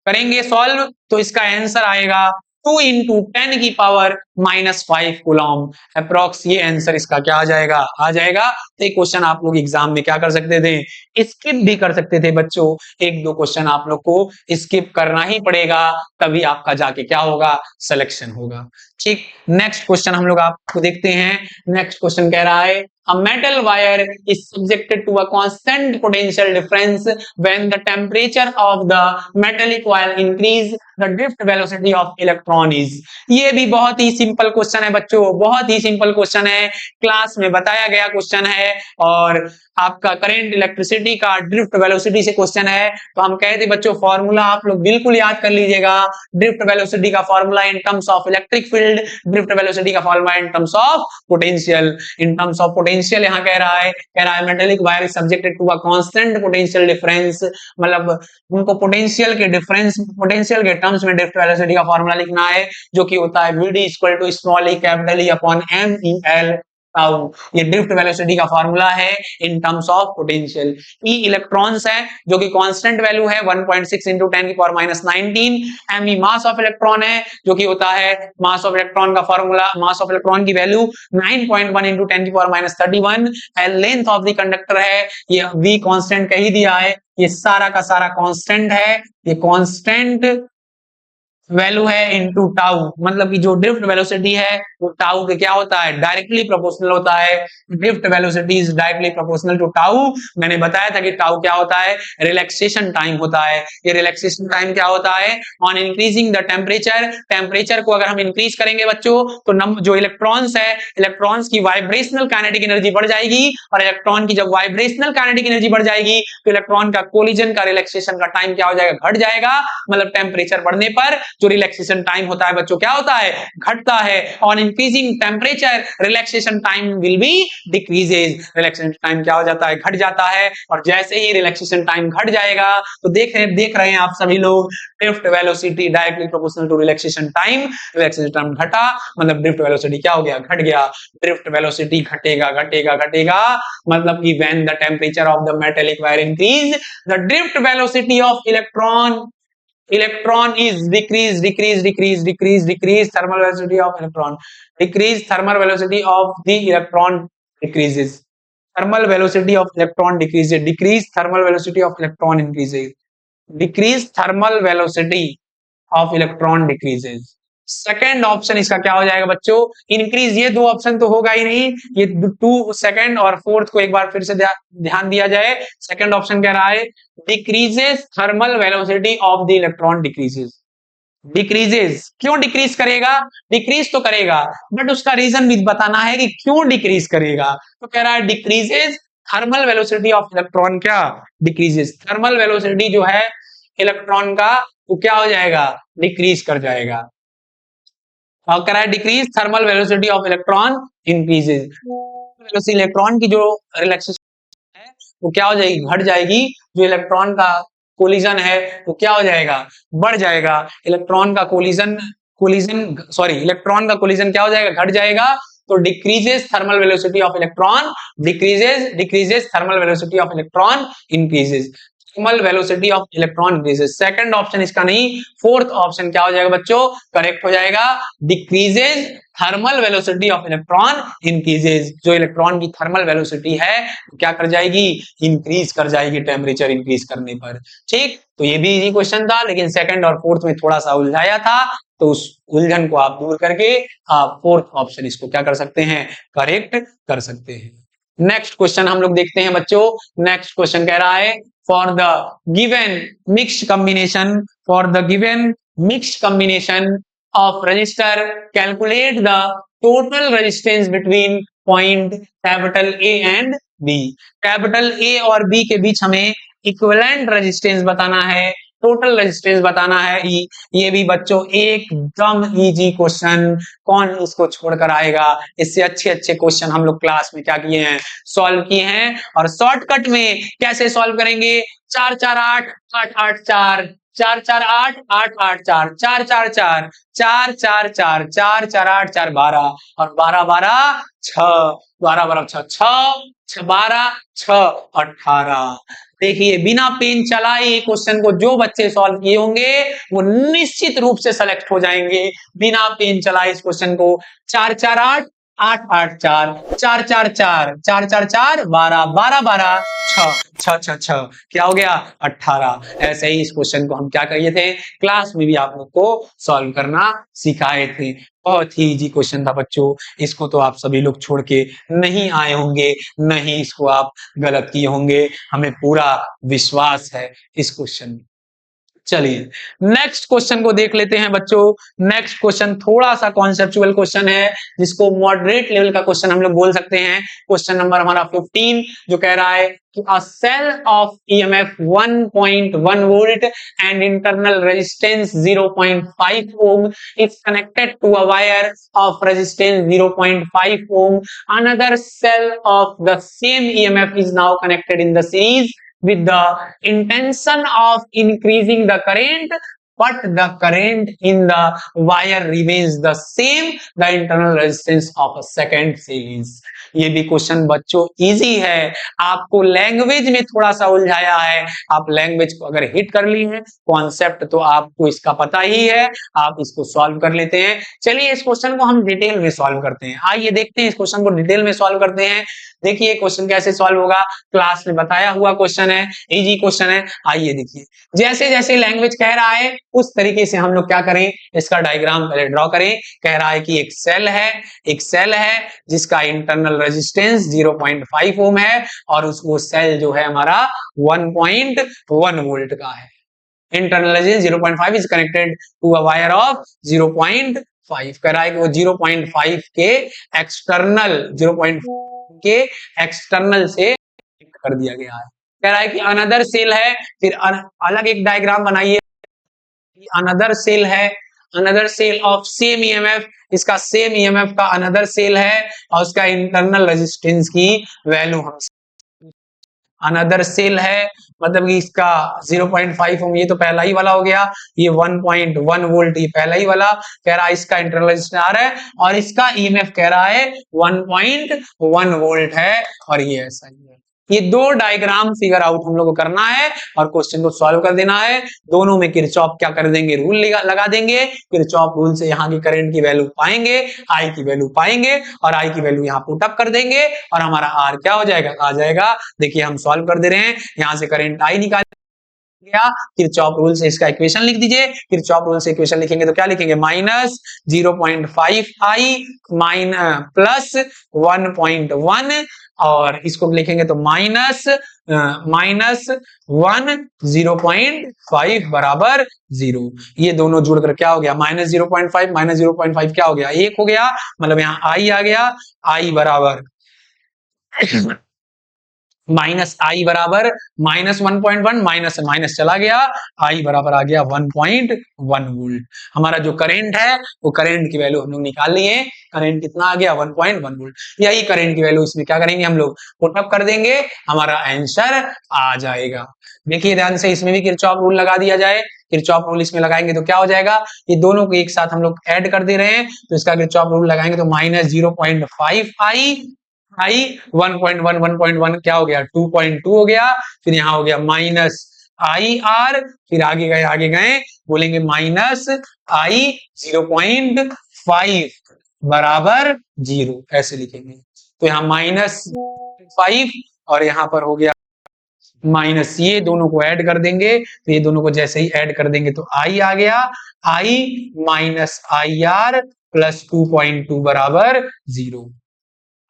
करेंगे सॉल्व, तो इसका आंसर आएगा 2 into 10 की पावर -5 कूलम अप्रॉक्स। ये आंसर इसका क्या आ जाएगा, आ जाएगा। तो एक क्वेश्चन आप लोग एग्जाम में क्या कर सकते थे, स्किप भी कर सकते थे बच्चों। 1-2 क्वेश्चन आप लोग को स्किप करना ही पड़ेगा, तभी आपका जाके क्या होगा, सिलेक्शन होगा। ठीक, नेक्स्ट क्वेश्चन हम लोग आपको देखते हैं। नेक्स्ट क्वेश्चन कह रहा है a metal wire is subjected to a constant potential difference when the temperature of the metallic wire increase, the drift velocity of electron is। ये भी बहुत ही सिंपल क्वेश्चन है बच्चों, बहुत ही सिंपल क्वेश्चन है, क्लास में बताया गया क्वेश्चन है और आपका करंट इलेक्ट्रिसिटी का ड्रिफ्ट वेलोसिटी से क्वेश्चन है। तो हम कहते बच्चों फॉर्मूला आप लोग बिल्कुल याद कर लीजिएगा। ड्रिफ्ट वेलोसिटी का formula in terms of electric field, drift velocity का formula in terms of potential. In terms of potential यहाँ कह रहा है metallic wire is subjected to a constant potential difference, मतलब उनको पोटेंशियल के डिफरेंस, पोटेंशियल के टर्म्स में ड्रिफ्ट वेलोसिटी का फॉर्मूला लिखना है, जो कि होता है Vd equal to small E capital E upon M E L tau. ये ड्रिफ्ट वेलोसिटी का फॉर्मूला है इन terms of potential. E electrons है जो कि कांस्टेंट वैल्यू है 1.6 into 10 की power -19। M e mass of electron है जो कि होता है मास ऑफ इलेक्ट्रॉन का फॉर्मूला, मास ऑफ इलेक्ट्रॉन की वैल्यू 9.1 into 10 की power -31। L length of the conductor है, ये वी कांस्टेंट कह ही दिया है, ये सारा का सारा कांस्टेंट है, ये कांस्टेंट वैल्यू है इनटू टाउ, मतलब कि जो ड्रिफ्ट वेलोसिटी है वो टाउ के क्या होता है, डायरेक्टली प्रोपोर्शनल होता है। Drift velocity is directly proportional to tau. मैंने बताया था कि टाउ क्या होता है, रिलैक्सेशन टाइम होता है। ये रिलैक्सेशन टाइम क्या होता है, on increasing the temperature, temperature को अगर हम इंक्रीज करेंगे बच्चों तो जो इलेक्ट्रॉन्स है, इलेक्ट्रॉन्स की वाइब्रेशनल काइनेटिक एनर्जी बढ़ जाएगी, और इलेक्ट्रॉन की जब वाइब्रेशनल काइनेटिक एनर्जी बढ़ जाएगी तो इलेक्ट्रॉन का कोलिजन का रिलैक्सेशन का टाइम क्या हो जाएगा, घट जाएगा। मतलब टेम्परेचर बढ़ने पर जो रिलैक्सेशन टाइम होता है बच्चों क्या होता है, घटता है। On increasing temperature relaxation time will be decreases, relaxation time क्या हो जाता है, घट जाता है। और जैसे ही रिलैक्सेशन टाइम घट जाएगा तो देख रहे हैं आप सभी लोग, drift velocity directly proportional to relaxation time, relaxation time घटा मतलब ड्रिफ्ट वेलोसिटी क्या हो गया, घट गया। ड्रिफ्ट वेलोसिटी घटेगा घटेगा घटेगा, मतलब कि when the temperature of the metallic wire increase, the drift velocity of electron is decrease thermal velocity of electron, decrease thermal velocity of the electron decreases, thermal velocity of electron decreases, decrease thermal velocity of electron increases, decrease thermal velocity of electron decreases। Second option इसका क्या हो जाएगा बच्चों, increase. ये दो option तो होगा ही नहीं, ये 2 सेकेंड और फोर्थ को एक बार फिर से ध्यान दिया जाए। सेकेंड ऑप्शन कह रहा है decreases thermal velocity of the electron decreases. Decreases क्यों डिक्रीज करेगा, डिक्रीज तो करेगा बट उसका रीजन भी बताना है कि क्यों डिक्रीज करेगा। तो कह रहा है decreases thermal velocity of electron, क्या डिक्रीजेस, थर्मल वेलोसिटी जो है इलेक्ट्रॉन का वो क्या हो जाएगा, डिक्रीज कर जाएगा। और कह रहा है decrease thermal velocity of electron increases, velocity electron की जो रिलैक्सेशन है वो क्या हो जाएगी, घट जाएगी। जो इलेक्ट्रॉन का कोलिजन है वो क्या हो जाएगा, बढ़ जाएगा। इलेक्ट्रॉन का कोलिजन इलेक्ट्रॉन का कोलिजन क्या हो जाएगा, घट जाएगा। तो decreases thermal velocity of electron, decreases thermal velocity of electron, increases thermal velocity of electron increases. Second option इसका नहीं, फोर्थ ऑप्शन क्या हो जाएगा बच्चों, करेक्ट हो जाएगा। Decreases thermal velocity of electron increases. जो इलेक्ट्रॉन की थर्मल वेलोसिटी है क्या कर जाएगी, इंक्रीज कर जाएगी टेम्परेचर इंक्रीज करने पर। ठीक, तो ये भी इजी क्वेश्चन था, लेकिन सेकंड और फोर्थ में थोड़ा सा उलझाया था, तो उस उलझन को आप दूर करके आप फोर्थ ऑप्शन इसको क्या कर सकते हैं, करेक्ट कर सकते हैं। नेक्स्ट क्वेश्चन हम लोग देखते हैं बच्चों। नेक्स्ट क्वेश्चन कह रहा है for the given mixed combination of resistor, calculate the total resistance between point capital A and B। Capital A और B के बीच हमें इक्विवेलेंट रेजिस्टेंस बताना है, टोटल रेजिस्टेंस बताना है। ये भी बच्चों एकदम इजी क्वेश्चन, कौन इसको छोड़कर आएगा। इससे अच्छे अच्छे क्वेश्चन हम लोग क्लास में क्या किए हैं, सॉल्व किए हैं। और शॉर्टकट में कैसे सॉल्व करेंगे, 4 4 8 8 8 4 4 4 8 8 8 4 4 4 4 4 4 4 4 4 8 4 12 और 12 12 6 12 12 6 6 12 6 18। देखिए बिना पेन चलाए ये क्वेश्चन को जो बच्चे सॉल्व किए होंगे वो निश्चित रूप से सेलेक्ट हो जाएंगे। बिना पेन चलाए इस क्वेश्चन को 4 4 8 8 8 4 4 4 4 4 4 4 12 12 12 6 6 6 6 क्या हो गया 18। ऐसे ही इस क्वेश्चन को हम क्या किए थे, क्लास में भी आप लोग को सॉल्व करना सिखाए थे। बहुत ही इजी क्वेश्चन था बच्चों, इसको तो आप सभी लोग छोड़ के नहीं आए होंगे, नहीं इसको आप गलत किए होंगे, हमें पूरा विश्वास है इस क्वेश्चन में। चलिए नेक्स्ट क्वेश्चन को देख लेते हैं बच्चों। नेक्स्ट क्वेश्चन थोड़ा सा कॉन्सेप्चुअल क्वेश्चन है, जिसको मॉडरेट लेवल का क्वेश्चन हम लोग बोल सकते हैं। क्वेश्चन नंबर हमारा 15 जो कह रहा है कि a cell of EMF 1.1 volt and internal resistance 0.5 ohm is connected to a wire of resistance 0.5 ohm. Another cell of the same EMF is now connected in the series with the intention of increasing the current, but the current in the wire remains the same, the internal resistance of a second series। ये भी question बच्चों easy है, आपको language में थोड़ा सा उलझाया है। आप लैंग्वेज को अगर हिट कर ली है, कॉन्सेप्ट तो आपको इसका पता ही है, आप इसको सॉल्व कर लेते हैं। चलिए इस क्वेश्चन को हम डिटेल में सॉल्व करते हैं। आइए देखते हैं इस क्वेश्चन को डिटेल में सॉल्व करते हैं। देखिए क्वेश्चन कैसे सॉल्व होगा, क्लास में बताया हुआ क्वेश्चन है, इजी क्वेश्चन है। आइए देखिए, जैसे जैसे लैंग्वेज कह रहा है उस तरीके से हम लोग क्या करें, इसका डायग्राम पहले ड्रॉ करें। कह रहा है कि एक सेल है जिसका इंटरनल रेजिस्टेंस 0.5 ओम है और वो सेल जो है हमारा 1.1 वोल्ट का है। Internal resistance 0.5 is connected to a wire of 0.5। कह रहा है कि वो 0.5 के एक्सटर्नल से कर दिया गया है। कह रहा है कि अनदर सेल है, फिर अलग एक डायग्राम बनाइए। Another cell of same EMF, इसका सेम ईएमएफ का अनदर सेल है और उसका इंटरनल रेजिस्टेंस की वैल्यू हम अनदर सेल है, मतलब कि इसका 0.5 ओम, ये तो पहला ही वाला हो गया। ये 1.1 वोल्ट ये पहला ही वाला कह रहा है, इसका इंटरनल रेजिस्टेंस आ रहा है और इसका ईएमएफ कह रहा है 1.1 वोल्ट है और ये ऐसा ही है। ये दो डायग्राम फिगर आउट हम लोग को करना है और क्वेश्चन को सॉल्व कर देना है। दोनों में किरचॉफ क्या कर देंगे, रूल लगा देंगे। किरचॉफ रूल से यहाँ की करंट की वैल्यू पाएंगे, आई की वैल्यू पाएंगे और आई की वैल्यू यहाँ पुट अप कर देंगे और हमारा आर क्या हो जाएगा, आ जाएगा। देखिए हम सॉल्व कर दे रहे हैं, यहाँ से करंट आई निकाल गया। किरचॉफ रूल से इसका इक्वेशन लिख दीजिए। किरचॉफ रूल से इक्वेशन लिखेंगे तो क्या लिखेंगे, माइनस 0.5 आई प्लस 1.1 और इसको लिखेंगे तो माइनस 1 0.5 बराबर 0। ये दोनों जुड़कर क्या हो गया, माइनस 0.5 क्या हो गया, 1 हो गया। मतलब यहाँ आई आ गया, आई बराबर माइनस आई बराबर -1.1, माइनस माइनस चला गया, आई बराबर आ गया 1.1 वोल्ट। हमारा जो करंट है वो करंट की वैल्यू हम लोग निकाल लिए। करंट कितना आ गया 1.1 वोल्ट। यही करंट की वैल्यू इसमें क्या करेंगे हम लोग पुटअप कर देंगे, हमारा आंसर आ जाएगा। देखिए ध्यान से, इसमें भी किरचॉफ रूल लगा दिया जाए। किरचॉफ रूल इसमें लगाएंगे तो क्या हो जाएगा, ये दोनों को एक साथ हम लोग ऐड कर दे रहे हैं तो इसका किरचॉफ रूल लगाएंगे तो -0.5 आई 1.1 क्या हो गया 2.2 हो गया, फिर यहाँ हो गया माइनस आई आर, फिर आगे गए बोलेंगे माइनस आई 0.5 बराबर 0, ऐसे लिखेंगे। तो यहाँ -5 और यहाँ पर हो गया माइनस, ये दोनों को ऐड कर देंगे तो ये दोनों को जैसे ही ऐड कर देंगे तो आई आ गया, आई माइनस आई आर प्लस 2.2 बराबर 0।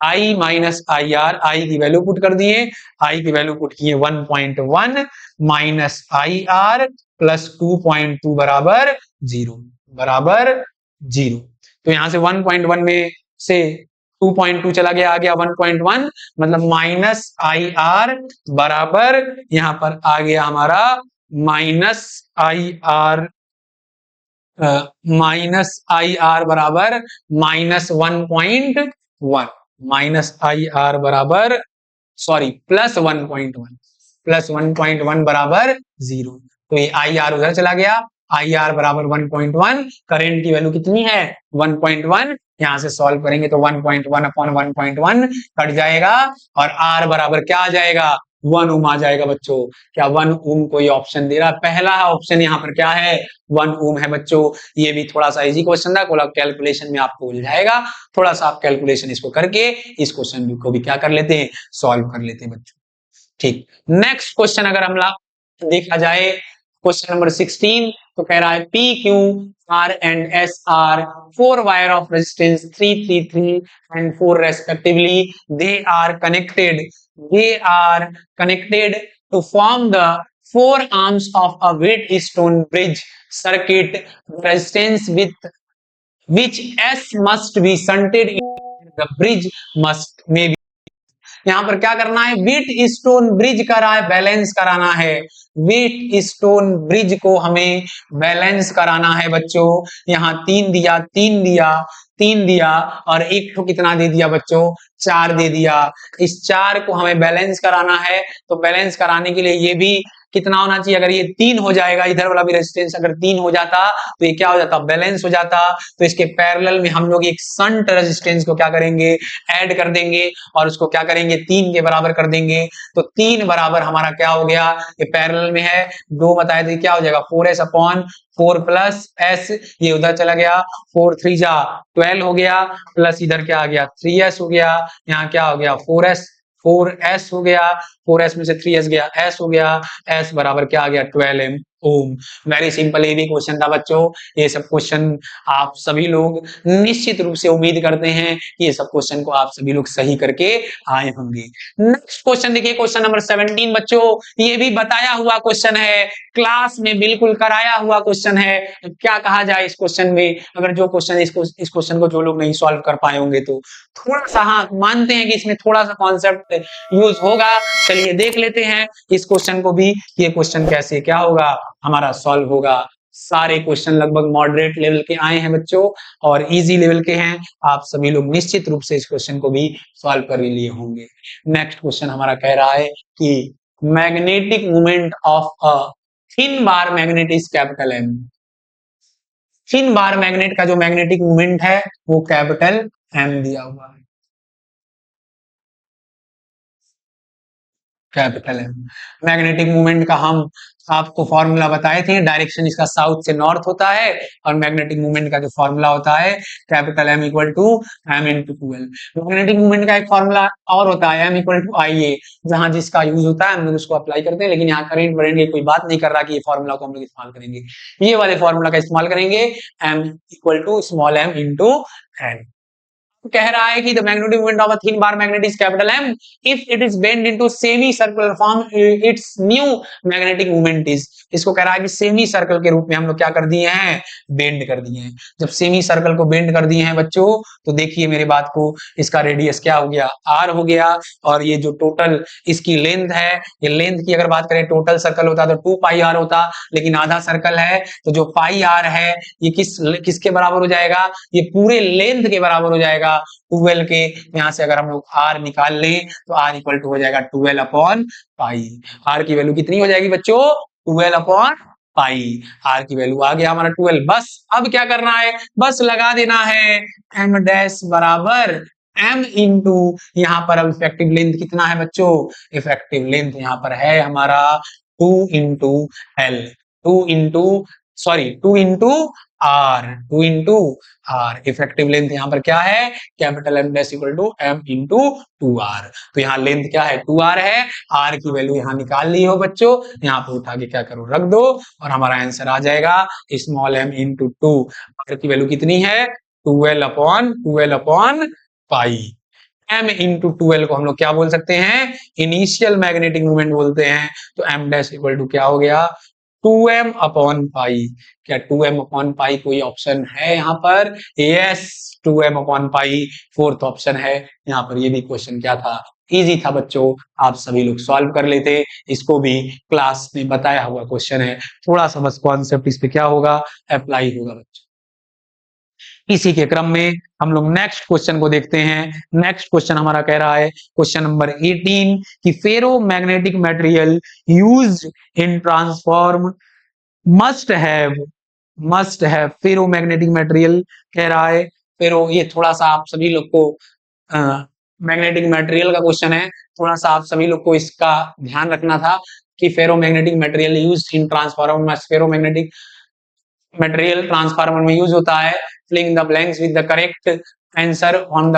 आई माइनस आई आर, आई की वैल्यू पुट कर दिए, आई की वैल्यू पुट किए 1.1 माइनस आई आर प्लस 2.2 बराबर 0 बराबर 0। तो यहां से 1.1 में से 2.2 चला गया, आ गया 1.1, मतलब माइनस आई आर बराबर यहां पर आ गया हमारा माइनस आई आर, बराबर -1.1, माइनस आई आर बराबर सॉरी प्लस 1.1 बराबर 0। तो ये आई आर उधर चला गया, आई आर बराबर 1.1, करंट की वैल्यू कितनी है 1.1, यहां से सॉल्व करेंगे तो 1.1 अपॉन 1.1 कट जाएगा और आर बराबर क्या आ जाएगा 1 ओम आ जाएगा बच्चों। क्या 1 ओम कोई ऑप्शन दे रहा है, पहला ऑप्शन यहाँ पर क्या है 1 ओम है बच्चों। ये भी थोड़ा सा इजी क्वेश्चन था, थोड़ा कैलकुलेशन में आपको मिल जाएगा, थोड़ा सा आप कैलकुलेशन इसको करके इस क्वेश्चन को भी क्या कर लेते हैं सॉल्व कर लेते हैं बच्चों। ठीक, नेक्स्ट क्वेश्चन अगर हम देखा जाए क्वेश्चन नंबर 16, तो कह रहा है P Q R and S R 4 wire of resistance 333 and 4 respectively, they are connected to form the 4 arms of a Wheatstone bridge circuit, resistance with which S must be shunted in the bridge must may be। यहाँ पर क्या करना है, wheat stone bridge का balance कराना है, wheat stone bridge को हमें बैलेंस कराना है बच्चों। यहाँ 3 दिया 3 दिया 3 दिया और एक को कितना दे दिया बच्चों 4 दे दिया। इस 4 को हमें बैलेंस कराना है, तो बैलेंस कराने के लिए ये भी कितना होना चाहिए, अगर ये 3 हो जाएगा, इधर वाला भी रेजिस्टेंस अगर 3 हो जाता तो ये क्या हो जाता बैलेंस हो जाता। तो इसके पैरेलल में हम लोग एक शंट रेजिस्टेंस को क्या करेंगे ऐड कर देंगे और उसको क्या करेंगे 3 के बराबर कर देंगे। तो 3 बराबर हमारा क्या हो गया, ये पैरेलल में है 2 बताए तो क्या हो जाएगा 4s अपॉन 4 प्लस s, ये उधर चला गया 4 3 जा 12 हो गया, प्लस इधर क्या आ गया 3s हो गया, यहाँ क्या हो गया 4s हो गया, 4s में से 3s गया s हो गया, s बराबर क्या आ गया 12 ओम। वेरी सिंपल ये भी क्वेश्चन था बच्चों। ये सब क्वेश्चन आप सभी लोग निश्चित रूप से उम्मीद करते हैं कि ये सब क्वेश्चन को आप सभी लोग सही करके आए होंगे। नेक्स्ट क्वेश्चन देखिए, क्वेश्चन नंबर 17 बच्चों, ये भी बताया हुआ क्वेश्चन है, क्लास में बिल्कुल कराया हुआ क्वेश्चन है। क्या कहा जाए इस क्वेश्चन में, अगर जो क्वेश्चन इस क्वेश्चन को जो लोग नहीं सॉल्व कर पाए होंगे तो थोड़ा सा, हाँ मानते हैं कि इसमें थोड़ा सा कॉन्सेप्ट यूज होगा। चलिए देख लेते हैं इस क्वेश्चन को भी, ये क्वेश्चन कैसे क्या होगा हमारा सॉल्व होगा। सारे क्वेश्चन लगभग मॉडरेट लेवल के आए हैं बच्चों और इजी लेवल के हैं, आप सभी लोग निश्चित रूप से इस क्वेश्चन को भी सॉल्व कर लिए होंगे। नेक्स्ट क्वेश्चन हमारा कह रहा है कि magnetic moment of a thin bar magnet is capital M. Thin bar magnet का जो मैग्नेटिक मोमेंट है वो कैपिटल एम दिया हुआ है, कैपिटल एम। मैग्नेटिक मूवमेंट का हम आपको फॉर्मूला बताए थे, डायरेक्शन इसका साउथ से नॉर्थ होता है और मैग्नेटिक मूवमेंट का जो फॉर्मूला होता है capital M equal to m into 12। Magnetic movement का एक फॉर्मूला और होता है m equal to I A, जहां जिसका यूज होता है हम लोग उसको अप्लाई करते हैं, लेकिन यहाँ करेंट वरेंट की कोई बात नहीं कर रहा कि ये फॉर्मूला को हम लोग इस्तेमाल करेंगे, ये वाले फॉर्मूला का इस्तेमाल करेंगे M equal to small m into n. तो कह रहा है कि the magnetic moment of a thin bar magnet is capital M if it is bend into semi circular form its new magnetic moment is. इसको कह रहा है कि सेमी सर्कल के रूप में हम लोग क्या कर दिए हैं, बेंड कर दिए हैं। जब सेमी सर्कल को बेंड कर दिए हैं बच्चों, तो देखिए मेरे बात को, इसका रेडियस क्या हो गया, आर हो गया, और ये जो टोटल इसकी लेंथ है, ये लेंथ की अगर बात करें, टोटल सर्कल होता तो 2 पाई आर होता, लेकिन आधा सर्कल है तो जो पाई आर है ये किसके बराबर हो जाएगा, ये पूरे लेंथ के बराबर हो जाएगा 12 के। यहां से अगर हम लोग आर निकाल लें तो आर इक्वल टू हो जाएगा 12 अपॉन पाई। आर की वैल्यू कितनी हो जाएगी बच्चों, 12 अपॉन पाई। आर की वैल्यू आ गया हमारा 12। बस अब क्या करना है, बस लगा देना है एम डैश बराबर एम इंटू, यहाँ पर अब इफेक्टिव लेंथ कितना है बच्चों, इफेक्टिव लेंथ यहाँ पर है हमारा 2 into l, 2 into r, 2 into r. Effective length यहाँ पर क्या है, capital M dash equal to m into 2 r. तो यहाँ लेंथ क्या है, 2 आर है। आर की वैल्यू यहाँ निकाल ली हो बच्चों, यहाँ पे उठा के क्या करो, रख दो, और हमारा आंसर आ जाएगा स्मॉल एम इंटू 2। आर की वैल्यू कितनी है, 12 अपॉन पाई। एम इंटू 12 को हम लोग क्या बोल सकते हैं, इनिशियल मैग्नेटिक मोमेंट बोलते हैं। तो एम डैश इक्वल टू क्या हो गया, 2m अपॉन पाई। क्या 2m अपॉन पाई कोई ऑप्शन है यहाँ पर, yes 2m upon pi fourth option है यहाँ पर। ये भी क्वेश्चन क्या था, इजी था बच्चों, आप सभी लोग सॉल्व कर लेते, इसको भी क्लास में बताया हुआ क्वेश्चन है, थोड़ा सा बस कॉन्सेप्ट इस पे क्या होगा, अप्लाई होगा बच्चों। इसी के क्रम में हम लोग नेक्स्ट क्वेश्चन को देखते हैं। नेक्स्ट क्वेश्चन हमारा कह रहा है, क्वेश्चन नंबर 18, कि ferro magnetic material used in transform must have ferro magnetic material कह रहा है। फेरो, ये थोड़ा सा आप सभी लोग को मैग्नेटिक मटेरियल का क्वेश्चन है, थोड़ा सा आप सभी लोग को इसका ध्यान रखना था कि ferro magnetic material used in transformer, ferro magnetic material transformer में यूज होता है। Filling the blanks with the correct answer on the,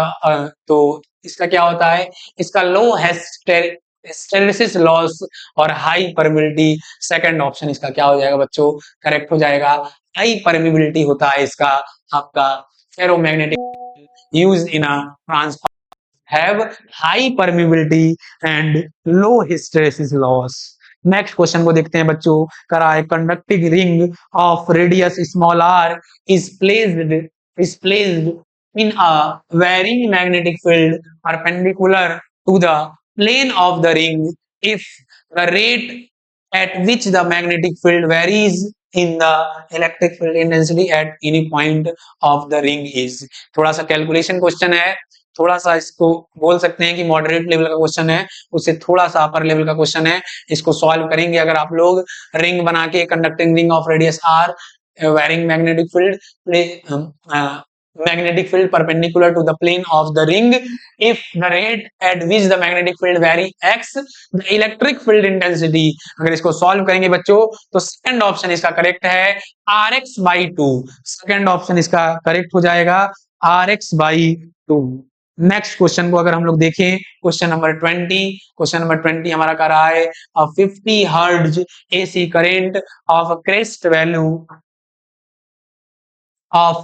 तो इसका क्या होता है, इसका लो हिस्टेरेसिस लॉस और हाई परमिबिलिटी, सेकंड ऑप्शन इसका क्या हो जाएगा बच्चों, करेक्ट हो जाएगा। हाई परमिबिलिटी होता है इसका आपका ferromagnetic use in a transformer have high permeability and low hysteresis loss। Next question को देखते हैं बच्चों, करा है conducting ring of radius small r is placed in a varying magnetic field perpendicular to the plane of the ring if the rate at which the magnetic field varies in the electric field intensity at any point of the ring is। थोड़ा सा calculation question है, थोड़ा सा इसको बोल सकते हैं कि मॉडरेट लेवल का क्वेश्चन है, उससे थोड़ा सा अपर लेवल का क्वेश्चन है। इसको सॉल्व करेंगे अगर आप लोग, रिंग बना के conducting ring of radius r, varying magnetic field perpendicular to the plane of the ring if the rate at which the magnetic field vary x the electric field intensity। अगर इसको solve करेंगे बच्चों तो second option इसका correct है rx/2। Second option इसका correct हो जाएगा rx/2। नेक्स्ट क्वेश्चन को अगर हम लोग देखें, क्वेश्चन नंबर 20, क्वेश्चन नंबर 20 हमारा कर रहा है 50 hertz AC current of crest value of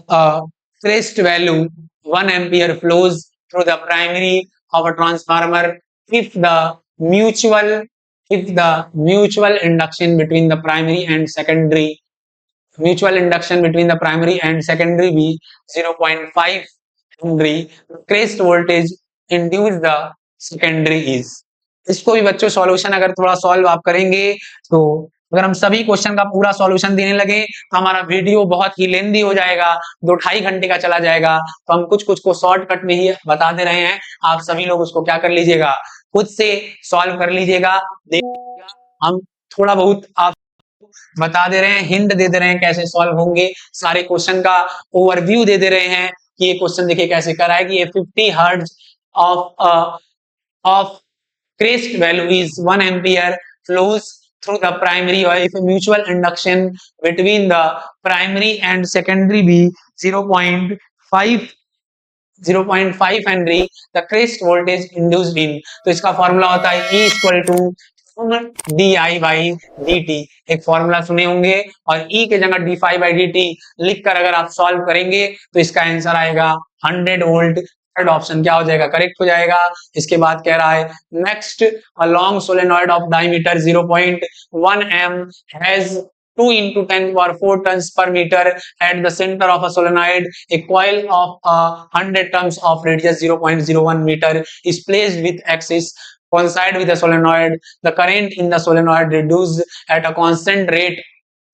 1 ampere flows through the primary of a transformer if the mutual induction between the primary and secondary be 0.5 Henry, crest voltage induced the secondary is। इसको भी बच्चों solution अगर थोड़ा solve आप करेंगे, तो अगर हम सभी क्वेश्चन का पूरा सॉल्यूशन देने लगे तो हमारा वीडियो बहुत ही लेंदी हो जाएगा, 2-2.5 घंटे का चला जाएगा। तो हम कुछ कुछ को शॉर्टकट में ही बता दे रहे हैं, आप सभी लोग उसको क्या कर लीजिएगा, खुद से सॉल्व कर लीजिएगा। हम थोड़ा बहुत आप बता दे रहे हैं, हिंट दे दे रहे हैं कैसे सॉल्व होंगे, सारे क्वेश्चन का ओवरव्यू दे दे रहे हैं कि ये क्वेश्चन देखिए कैसे करा है कि ये 50 hertz of crest value is 1 ampere flows through the primary, or if a mutual induction between the primary and secondary be 0.5 Henry, the crest voltage induced in। तो इसका फॉर्मूला होता है E equal to di/dt। एक formula सुने होंगे, और E के जगह d5/dt लिखकर अगर आप सॉल्व करेंगे तो इसका आंसर आएगा 100 वोल्ट थर्ड ऑप्शन क्या हो जाएगा, करेक्ट हो जाएगा। इसके बाद कह रहा है next a long solenoid of diameter 0.1 m has 2 into 10 power 4 tons per meter at the center of a solenoid. A coil of 100 tons of radius 0.01 meter is placed with axis coincide with the solenoid. The current in the solenoid reduced at a constant rate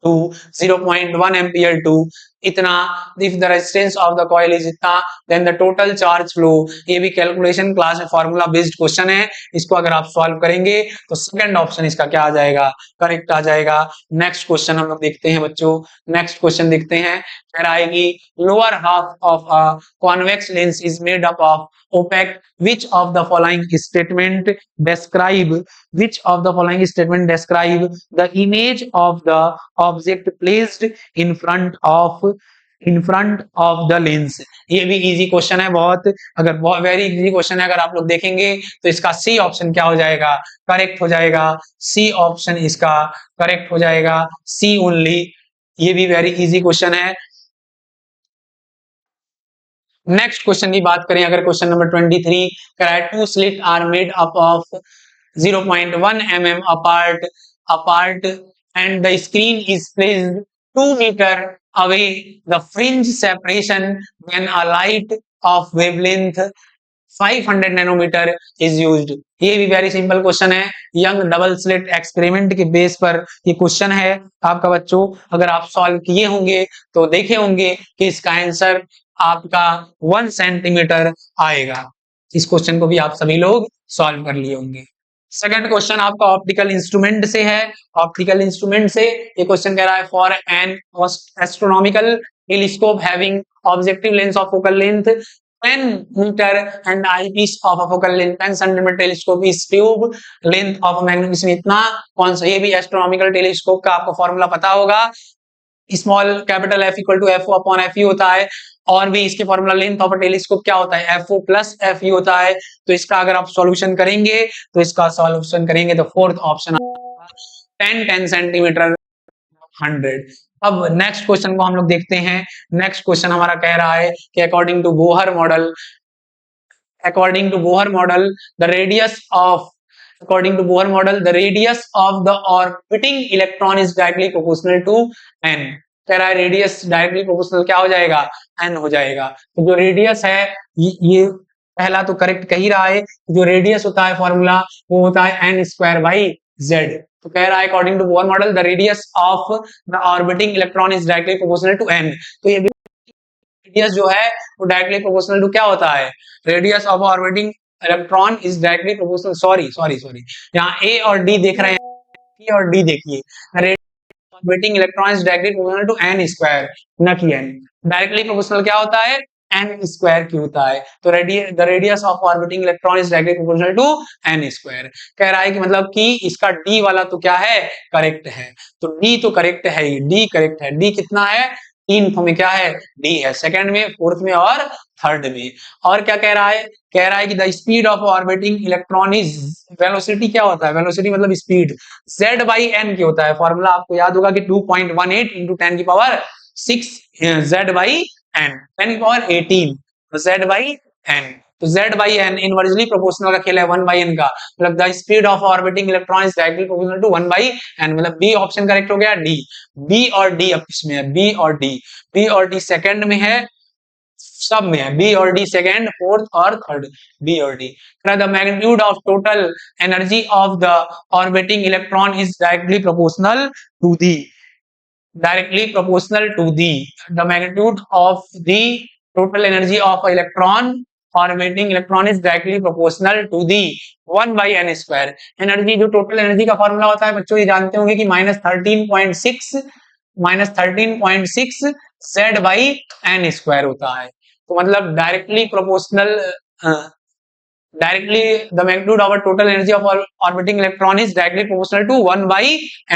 to 0.1 ampere to इतना, if the resistance of the coil is इतना, then the total charge flow। ये भी calculation class में formula based question है, इसको अगर आप solve करेंगे तो सेकंड ऑप्शन इसका क्या आ जाएगा, करेक्ट आ जाएगा। नेक्स्ट क्वेश्चन हम लोग देखते हैं बच्चों, नेक्स्ट क्वेश्चन देखते हैं। कह रहा है कि lower half of a convex lens is made up of opaque, which of the following statement describe the image of the object placed in front of the lens। ये भी इजी क्वेश्चन है बहुत, अगर बहुत वेरी इजी क्वेश्चन है, अगर आप लोग देखेंगे तो इसका सी ऑप्शन क्या हो जाएगा, करेक्ट हो जाएगा। सी ऑप्शन इसका करेक्ट हो जाएगा, सी ओनली। ये भी वेरी इजी क्वेश्चन है। नेक्स्ट क्वेश्चन की बात करें, अगर क्वेश्चन नंबर 23 कह two slit are made up of 0.1 mm apart and the screen is placed 2 meter away, the fringe separation when a light of wavelength 500 nanometre is used. ये भी very simple question है, Young double slit experiment के base पर ये question है आपका बच्चों। अगर आप सॉल्व किए होंगे तो देखे होंगे कि इसका आंसर आपका 1 सेंटीमीटर आएगा। इस क्वेश्चन को भी आप सभी लोग सॉल्व कर लिए होंगे। सेकंड क्वेश्चन आपका ऑप्टिकल इंस्ट्रूमेंट से है। ऑप्टिकल इंस्ट्रूमेंट से ये क्वेश्चन कह रहा है for N astronomical telescope having objective lens of focal length 10 meter and eyepiece of a focal length 10 centimeter telescope is tube length of a magnificent इतना कौन सा, ये भी एस्ट्रोनॉमिकल टेलीस्कोप का आपको फॉर्मूला पता होगा, small capital F equal to F O upon F E होता है। और भी इसके formula length of a telescope क्या होता है, F O plus F E होता है। तो इसका अगर आप सॉल्यूशन करेंगे तो इसका सॉल्यूशन करेंगे तो फोर्थ ऑप्शन 10 सेंटीमीटर 100। अब नेक्स्ट क्वेश्चन को हम लोग देखते हैं। नेक्स्ट क्वेश्चन हमारा कह रहा है कि according to Bohr model the radius of the orbiting electron is directly proportional to n। कह रहा है रेडियस डायरेक्टली प्रोपोर्शनल क्या हो जाएगा, n हो जाएगा। तो जो रेडियस है ये पहला तो करेक्ट कह ही रहा है, जो रेडियस होता है फॉर्मूला वो होता है n स्क्वायर बाई z। तो कह रहा है according to Bohr model the radius of the orbiting electron is directly proportional to n। तो ये रेडियस जो है वो डायरेक्टली प्रोपोर्शनल टू क्या होता है, radius of orbiting electron is directly proportional, sorry यहाँ ए और डी देख रहे हैं, ए और डी देखिए, orbiting electron is directly proportional to n square, न कि n। डायरेक्टली प्रोपोर्शनल क्या होता है, n स्क्वायर क्यों होता है। तो the radius of orbiting electron is directly proportional to n square. कह रहा है कि मतलब कि इसका d वाला तो क्या है, करेक्ट है। तो d तो करेक्ट है, d करेक्ट है। d कितना है, 3 में क्या है, d है, सेकंड में, फोर्थ में और थर्ड में। और क्या कह रहा है, कह रहा है कि the speed of orbiting electron is, velocity क्या होता है, वेलोसिटी मतलब स्पीड, z बाई n क्या होता है, फॉर्मूला आपको याद होगा कि 2.18 इंटू 10 की पावर 6 z बाई n, 10 की पावर 18, तो z बाई n। तो z by n inversely proportional का खेल है 1 बाई n का, मतलब the speed of orbiting electron is directly proportional to 1 by n, मतलब बी ऑप्शन करेक्ट हो गया। डी, बी और डी अब किसमें है, बी और डी, बी और डी सेकंड में है, सब में है, बी और डी सेकंड, फोर्थ और थर्ड, बी और D. The magnitude of total energy of the orbiting electron is directly proportional to the, the magnitude of the total energy of electron orbiting electron is directly proportional to the 1 by n square। Energy, जो total energy का formula होता है बच्चों ये जानते होंगे कि -13.6 z by n square होता है। तो मतलब directly proportional, directly the magnitude of a total energy of orbiting electron is directly proportional to 1 by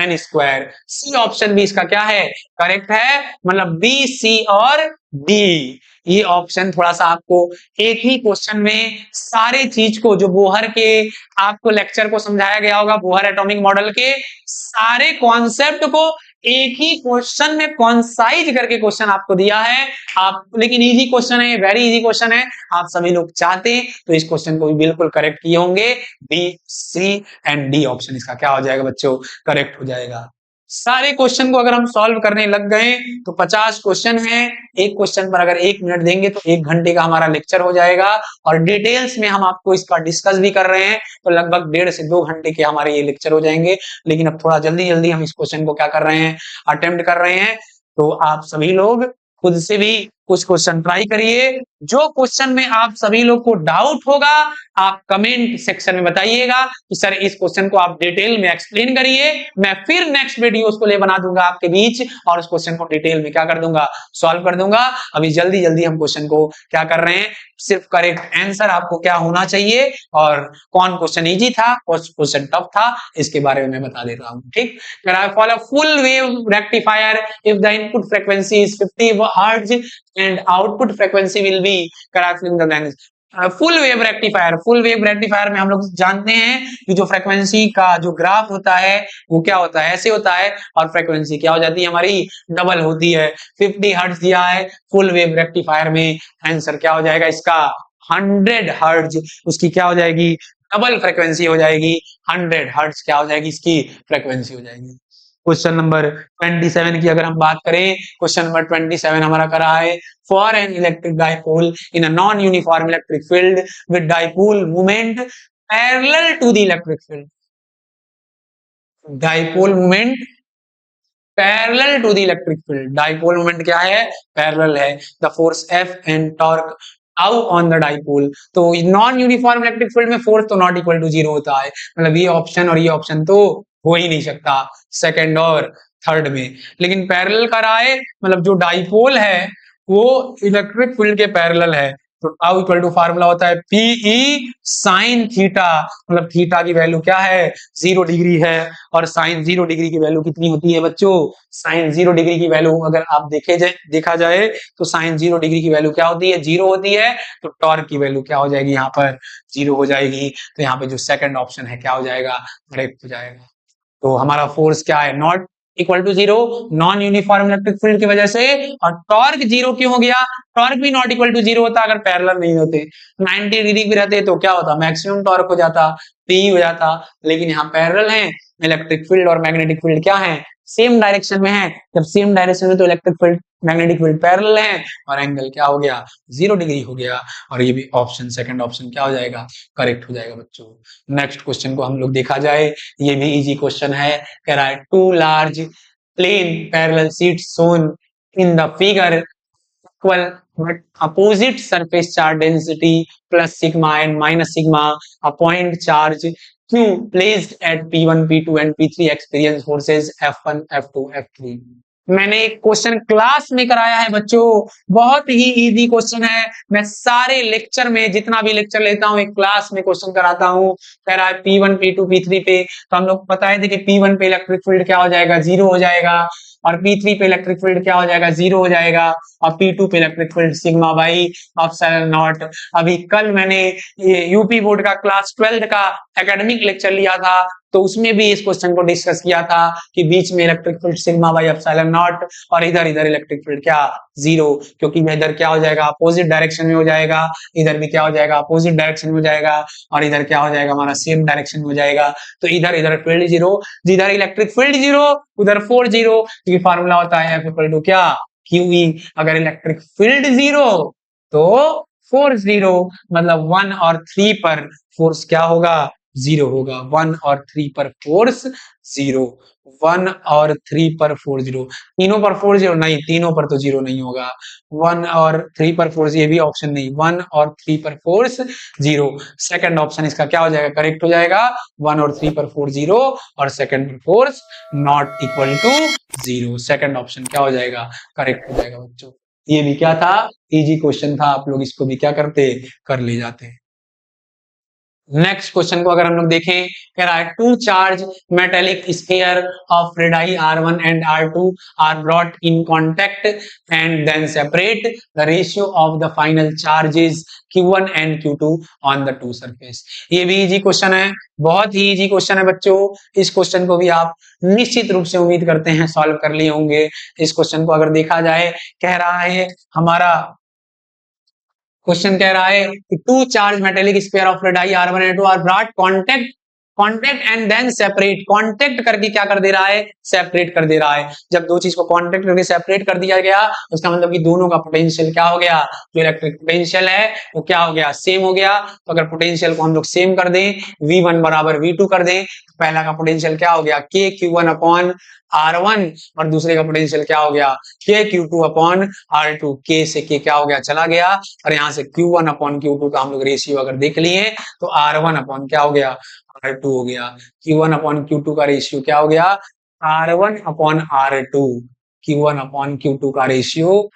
n square। C option भी इसका क्या है, करेक्ट है, मतलब बी, सी और डी। ये ऑप्शन थोड़ा सा आपको एक ही क्वेश्चन में सारे चीज को, जो बोहर के आपको लेक्चर को समझाया गया होगा, बोहर एटॉमिक मॉडल के सारे कॉन्सेप्ट को एक ही क्वेश्चन में कॉन्साइज करके क्वेश्चन आपको दिया है आप, लेकिन इजी क्वेश्चन है, वेरी इजी क्वेश्चन है। आप सभी लोग चाहते हैं तो इस क्वेश्चन को भी बिल्कुल करेक्ट किए होंगे। B, C and D option इसका क्या हो जाएगा बच्चों, करेक्ट हो जाएगा। सारे क्वेश्चन को अगर हम सॉल्व करने लग गए तो 50 क्वेश्चन है, एक क्वेश्चन पर अगर 1 मिनट देंगे तो 1 घंटे का हमारा लेक्चर हो जाएगा। और डिटेल्स में हम आपको इसका डिस्कस भी कर रहे हैं तो लगभग 1.5 से 2 घंटे के हमारे ये लेक्चर हो जाएंगे। लेकिन अब थोड़ा जल्दी जल्दी हम इस क्वेश्चन को क्या कर रहे हैं, अटेम्प्ट कर रहे हैं। तो आप सभी लोग खुद से भी कुछ क्वेश्चन ट्राई करिए। जो क्वेश्चन में आप सभी लोग को डाउट होगा आप कमेंट सेक्शन में बताइएगा कि सर इस क्वेश्चन को आप डिटेल में एक्सप्लेन करिए, मैं फिर नेक्स्ट वीडियो उसको ले बना दूंगा आपके बीच और उस क्वेश्चन को डिटेल में क्या कर दूंगा, सॉल्व कर दूंगा। अभी जल्दी जल्दी हम क्वेश्चन को क्या कर रहे हैं, सिर्फ करेक्ट आंसर आपको क्या होना चाहिए और कौन क्वेश्चन इजी था कौन क्वेश्चन टफ था इसके बारे में मैं बता देता हूं। ठीक, for a full wave rectifier if the input frequency is 50 hertz and output frequency will be full wave rectifier. Full wave rectifier में हम लोग जानते हैं कि जो फ्रीक्वेंसी का जो ग्राफ होता है वो क्या होता है, ऐसे होता है और फ्रीक्वेंसी क्या हो जाती है हमारी, डबल होती है। 50 हर्ट्ज दिया है फुल वेव रेक्टिफायर में, आंसर क्या हो जाएगा इसका 100 हर्ट्ज, उसकी क्या हो जाएगी डबल फ्रीक्वेंसी हो जाएगी, 100 हर्ट्ज क्या हो जाएगी इसकी फ्रीक्वेंसी हो जाएगी। क्वेश्चन नंबर 27 की अगर हम बात करें, क्वेश्चन नंबर 27 हमारा करा है for an electric dipole in a non uniform electric field with dipole moment parallel to the electric field. Dipole moment parallel to the electric field, dipole moment क्या है, पैरेलल है। The force F and torque tau on the dipole. तो non uniform electric field में force तो not equal to 0 होता है, मतलब ये ऑप्शन और ये ऑप्शन तो हो ही नहीं सकता सेकंड और थर्ड में। लेकिन पैरेलल का रहा है, मतलब जो डाइपोल है वो इलेक्ट्रिक फील्ड के पैरेलल है। तो टाउ इक्वल टू फार्मूला होता है पीई साइन थीटा, मतलब थीटा की वैल्यू क्या है 0 डिग्री है और साइन 0 डिग्री की वैल्यू कितनी होती है बच्चों, साइन 0 डिग्री की वैल्यू अगर आप देखा जाए तो साइन 0 डिग्री की वैल्यू क्या होती है 0 होती है। तो टॉर्क की वैल्यू क्या हो जाएगी यहाँ पर 0 हो जाएगी। तो यहाँ पे जो सेकंड ऑप्शन है क्या हो जाएगा, करेक्ट हो जाएगा। तो हमारा फोर्स क्या है not equal to 0 non uniform electric field की वजह से, और टॉर्क 0 क्यों हो गया, टॉर्क भी नॉट इक्वल टू 0 होता अगर पैरेलल नहीं होते। 90 डिग्री भी रहते तो क्या होता, मैक्सिमम टॉर्क हो जाता, पी हो जाता। लेकिन यहाँ पैरेलल है, इलेक्ट्रिक फील्ड और मैग्नेटिक फील्ड क्या है, सेम डायरेक्शन में है। जब सेम डायरेक्शन में तो electric field magnetic field parallel है और एंगल क्या हो गया 0 डिग्री हो गया। और ये भी ऑप्शन सेकंड ऑप्शन क्या हो जाएगा, करेक्ट हो जाएगा बच्चों। नेक्स्ट क्वेश्चन को हम लोग देखा जाए, ये भी इजी क्वेश्चन है। कह रहा है two large plane parallel sheets shown in the figure equal but opposite surface charge density plus sigma and minus sigma a point charge Q placed at P1, P2 and P3 experience forces F1, F2, F3। मैंने एक question class में कराया है बच्चों, बहुत ही easy question है। मैं सारे लेक्चर में जितना भी लेक्चर लेता हूँ एक क्लास में क्वेश्चन कराता हूँ। कह रहा है P1, P2, P3 पे, तो हम लोग बताए थे कि P1 पे इलेक्ट्रिक फील्ड क्या हो जाएगा 0 हो जाएगा, और P3 पे इलेक्ट्रिक फील्ड क्या हो जाएगा 0 हो जाएगा, और P2 पे electric field sigma by epsilon not. अभी कल मैंने ये यूपी बोर्ड का क्लास 12 का एकेडमिक लेक्चर लिया था तो उसमें भी इस क्वेश्चन को डिस्कस किया था कि बीच में electric field sigma by epsilon not और इधर इलेक्ट्रिक फील्ड क्या 0, क्योंकि इधर क्या हो जाएगा अपोजिट डायरेक्शन में हो जाएगा, इधर भी क्या हो जाएगा अपोजिट डायरेक्शन में हो जाएगा, और इधर क्या हो जाएगा हमारा सेम डायरेक्शन में हो जाएगा। तो इधर फील्ड 0, जिधर इलेक्ट्रिक फील्ड 0 उधर फोर्स 0, क्योंकि फार्मूला होता है F इक्वल टू क्या QE। अगर इलेक्ट्रिक फील्ड 0 तो फोर्स 0, मतलब 1 और 3 पर फोर्स क्या होगा 0 होगा। 1 और 3 पर फोर्स 0, 1 और 3 पर फोर्स 0, तीनों पर फोर्स 0 नहीं, तीनों पर तो 0 नहीं होगा। 1 और 3 पर फोर्स, ये भी ऑप्शन नहीं, 1 और 3 पर फोर्स 0। सेकंड ऑप्शन इसका क्या हो जाएगा, करेक्ट हो जाएगा। 1 और 3 पर फोर्स 0 और सेकंड पर force not equal to 0। Second option क्या हो जाएगा, करेक्ट हो जाएगा बच्चों। ये भी क्या था, इजी क्वेश्चन था, आप लोग इसको भी क्या करते कर ले जाते। नेक्स्ट क्वेश्चन को अगर हम लोग देखें, कह रहा है two charge metallic sphere of radii R1 and R2 are brought in contact and then separate, the ratio of the final charges Q1 and Q2 on the two surface. ये भी इजी क्वेश्चन है, बहुत ही easy question है बच्चों। इस question को भी आप निश्चित रूप से उम्मीद करते हैं सॉल्व कर लिए होंगे। इस क्वेश्चन को अगर देखा जाए, कह रहा है हमारा क्वेश्चन कह रहा है कि two charge metallic sphere of radii R1 and R2 are brought contact and then separate. Contact करके क्या कर दे रहा है, सेपरेट कर दे रहा है। जब दो चीज को कांटेक्ट करके सेपरेट कर दिया गया, उसका मतलब कि दोनों का पोटेंशियल क्या हो गया, जो इलेक्ट्रिक पोटेंशियल है वो क्या हो गया, सेम हो गया। तो अगर पोटेंशियल को हम लोग सेम कर दें, V1 बराबर V2 कर दें, पहला का पोटेंशियल क्या हो गया, K Q1 अपॉन R1 और दूसरे का पोटेंशियल क्या हो गया, K Q2 upon R2। K से K क्या हो गया, चला गया, और यहाँ से Q1 अपॉन Q2 का हम लोग रेशियो अगर देख लिए तो R1 अपॉन क्या हो गया, R2 हो गया। Q1 अपॉन Q2 का रेशियो क्या हो गया, R1 upon R2। Q1 upon Q2 का ratio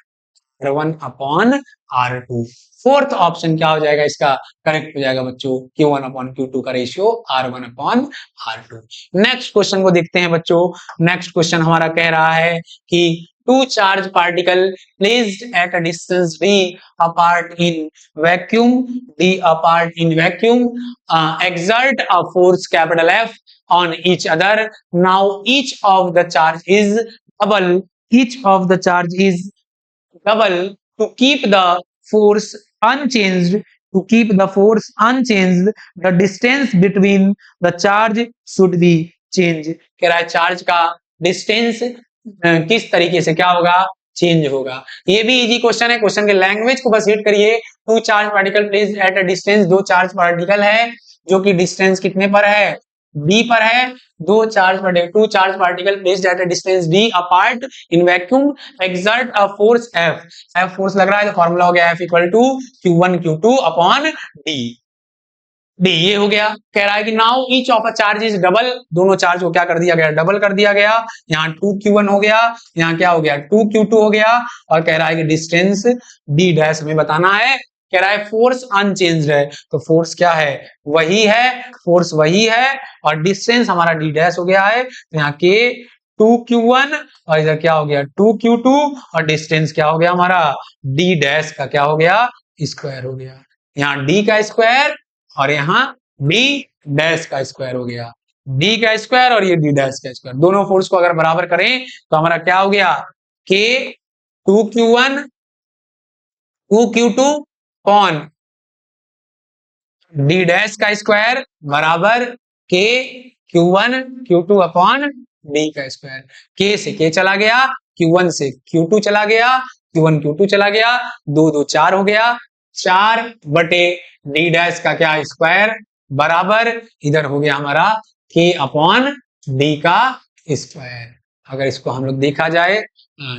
R1 upon R2। Fourth option क्या हो जाएगा, इसका करेक्ट हो जाएगा बच्चों, Q1 अपॉन Q2 का ratio R1 upon R2। Next question को देखते हैं बच्चों। नेक्स्ट क्वेश्चन हमारा कह रहा है कि two charge particle placed at a distance d apart in vacuum exert a force capital F on each other. Now each of the charge is double to keep the force unchanged. The distance between the charge should be changed. कह रहा है charge का distance किस तरीके से क्या होगा, change होगा। ये भी इजी क्वेश्चन है, क्वेश्चन के लैंग्वेज को बस रीड करिए। Two charge particle placed at a distance, दो चार्ज पार्टिकल है जो कि डिस्टेंस कितने पर है, d पर है। Two charge particle placed at a distance d apart in vacuum exert a force F force लग रहा है तो फॉर्मूला हो गया F equal to Q1 Q2 upon D ये हो गया। कह रहा है कि now each of a charge is double, दोनों चार्ज को क्या कर दिया गया, डबल कर दिया गया। यहाँ 2Q1 हो गया, यहाँ क्या हो गया 2Q2 हो गया, और कह रहा है कि डिस्टेंस D डैश हमें बताना है। कह रहा है फोर्स अनचेंज्ड है, तो फोर्स क्या है, वही है, फोर्स वही है, और डिस्टेंस हमारा D डैश हो गया है। तो यहाँ के 2Q1 और इधर क्या हो गया 2Q2, और डिस्टेंस क्या हो गया हमारा D डैश का क्या हो गया, स्क्वायर हो गया। यहाँ D का स्क्वायर और यहाँ D डैश का स्क्वायर हो गया, D का स्क्वायर और ये D डैश का स्क्वायर। दोनों फोर्स को अगर बराबर करें तो हमारा क्या हो गया, K 2Q1 2Q2 कौन D डैश का स्क्वायर बराबर K Q1 Q2 upon D का स्क्वायर। K से K चला गया, Q1 से Q2 चला गया, Q1 Q2 चला गया, 2 2 4 हो गया, 4 बटे D डैश का क्या स्क्वायर बराबर इधर हो गया हमारा K अपॉन D का स्क्वायर। अगर इसको हम लोग देखा जाए,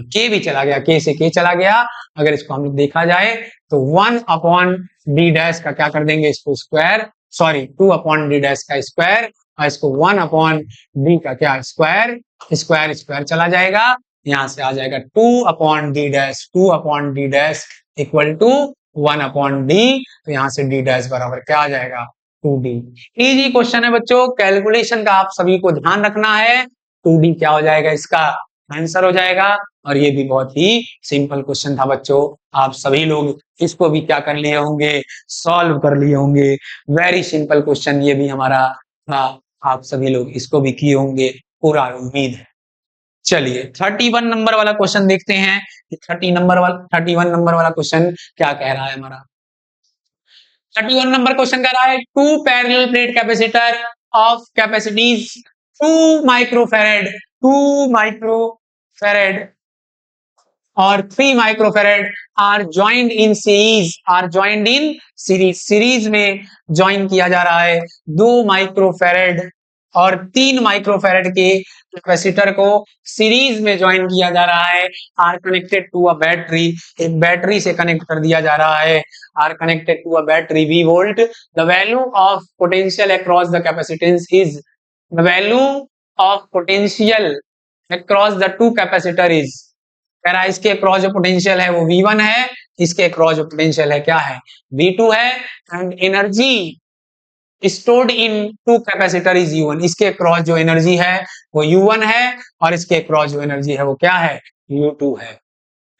K भी चला गया, K से K चला गया, अगर इसको हम लोग देखा जाए तो 1 अपॉन D डैश का क्या कर देंगे, इसको square, sorry 2 upon D dash का स्क्वायर, और इसको 1 अपॉन D का क्या स्क्वायर, स्क्वायर चला जाएगा, यहाँ से आ जाएगा 2 upon D dash equal to 1 upon D। तो यहाँ से D डैश बराबर क्या आ जाएगा 2D। इजी क्वेश्चन है बच्चों, कैलकुलेशन का आप सभी को ध्यान रखना है। 2D क्या हो जाएगा, इसका आंसर हो जाएगा। और ये भी बहुत ही सिंपल क्वेश्चन था बच्चों, आप सभी लोग इसको भी क्या कर लिए होंगे, सॉल्व कर लिए होंगे। वेरी सिंपल क्वेश्चन ये भी हमारा था, आप सभी लोग इसको भी किए होंगे, पूरा उम्मीद है। चलिए 31 नंबर वाला क्वेश्चन देखते हैं कि 31 नंबर वाला क्वेश्चन क्या कह रहा है हमारा। 31 नंबर क्वेश्चन कह रहा है two parallel plate capacitor of capacities 2 microfarad और 3 microfarad are joined in series में ज्वाइन किया जा रहा है। 2 माइक्रोफैरेड और 3 माइक्रोफैरेड के कैपेसिटर को सीरीज में ज्वाइन किया जा रहा है। Are connected to a battery, एक बैटरी से कनेक्ट कर दिया जा रहा है। Are connected to a battery V volt. The value of potential across the capacitance is, the value of potential across the two capacitor is, कह रहा है इसके अक्रॉस जो पोटेंशियल है वो V1 है, इसके अक्रॉस जो पोटेंशियल है क्या है V2 है। And stored in two capacitor is U1। इसके क्रॉस जो एनर्जी है वो U1 है और इसके क्रॉस जो एनर्जी है वो क्या है, U2 है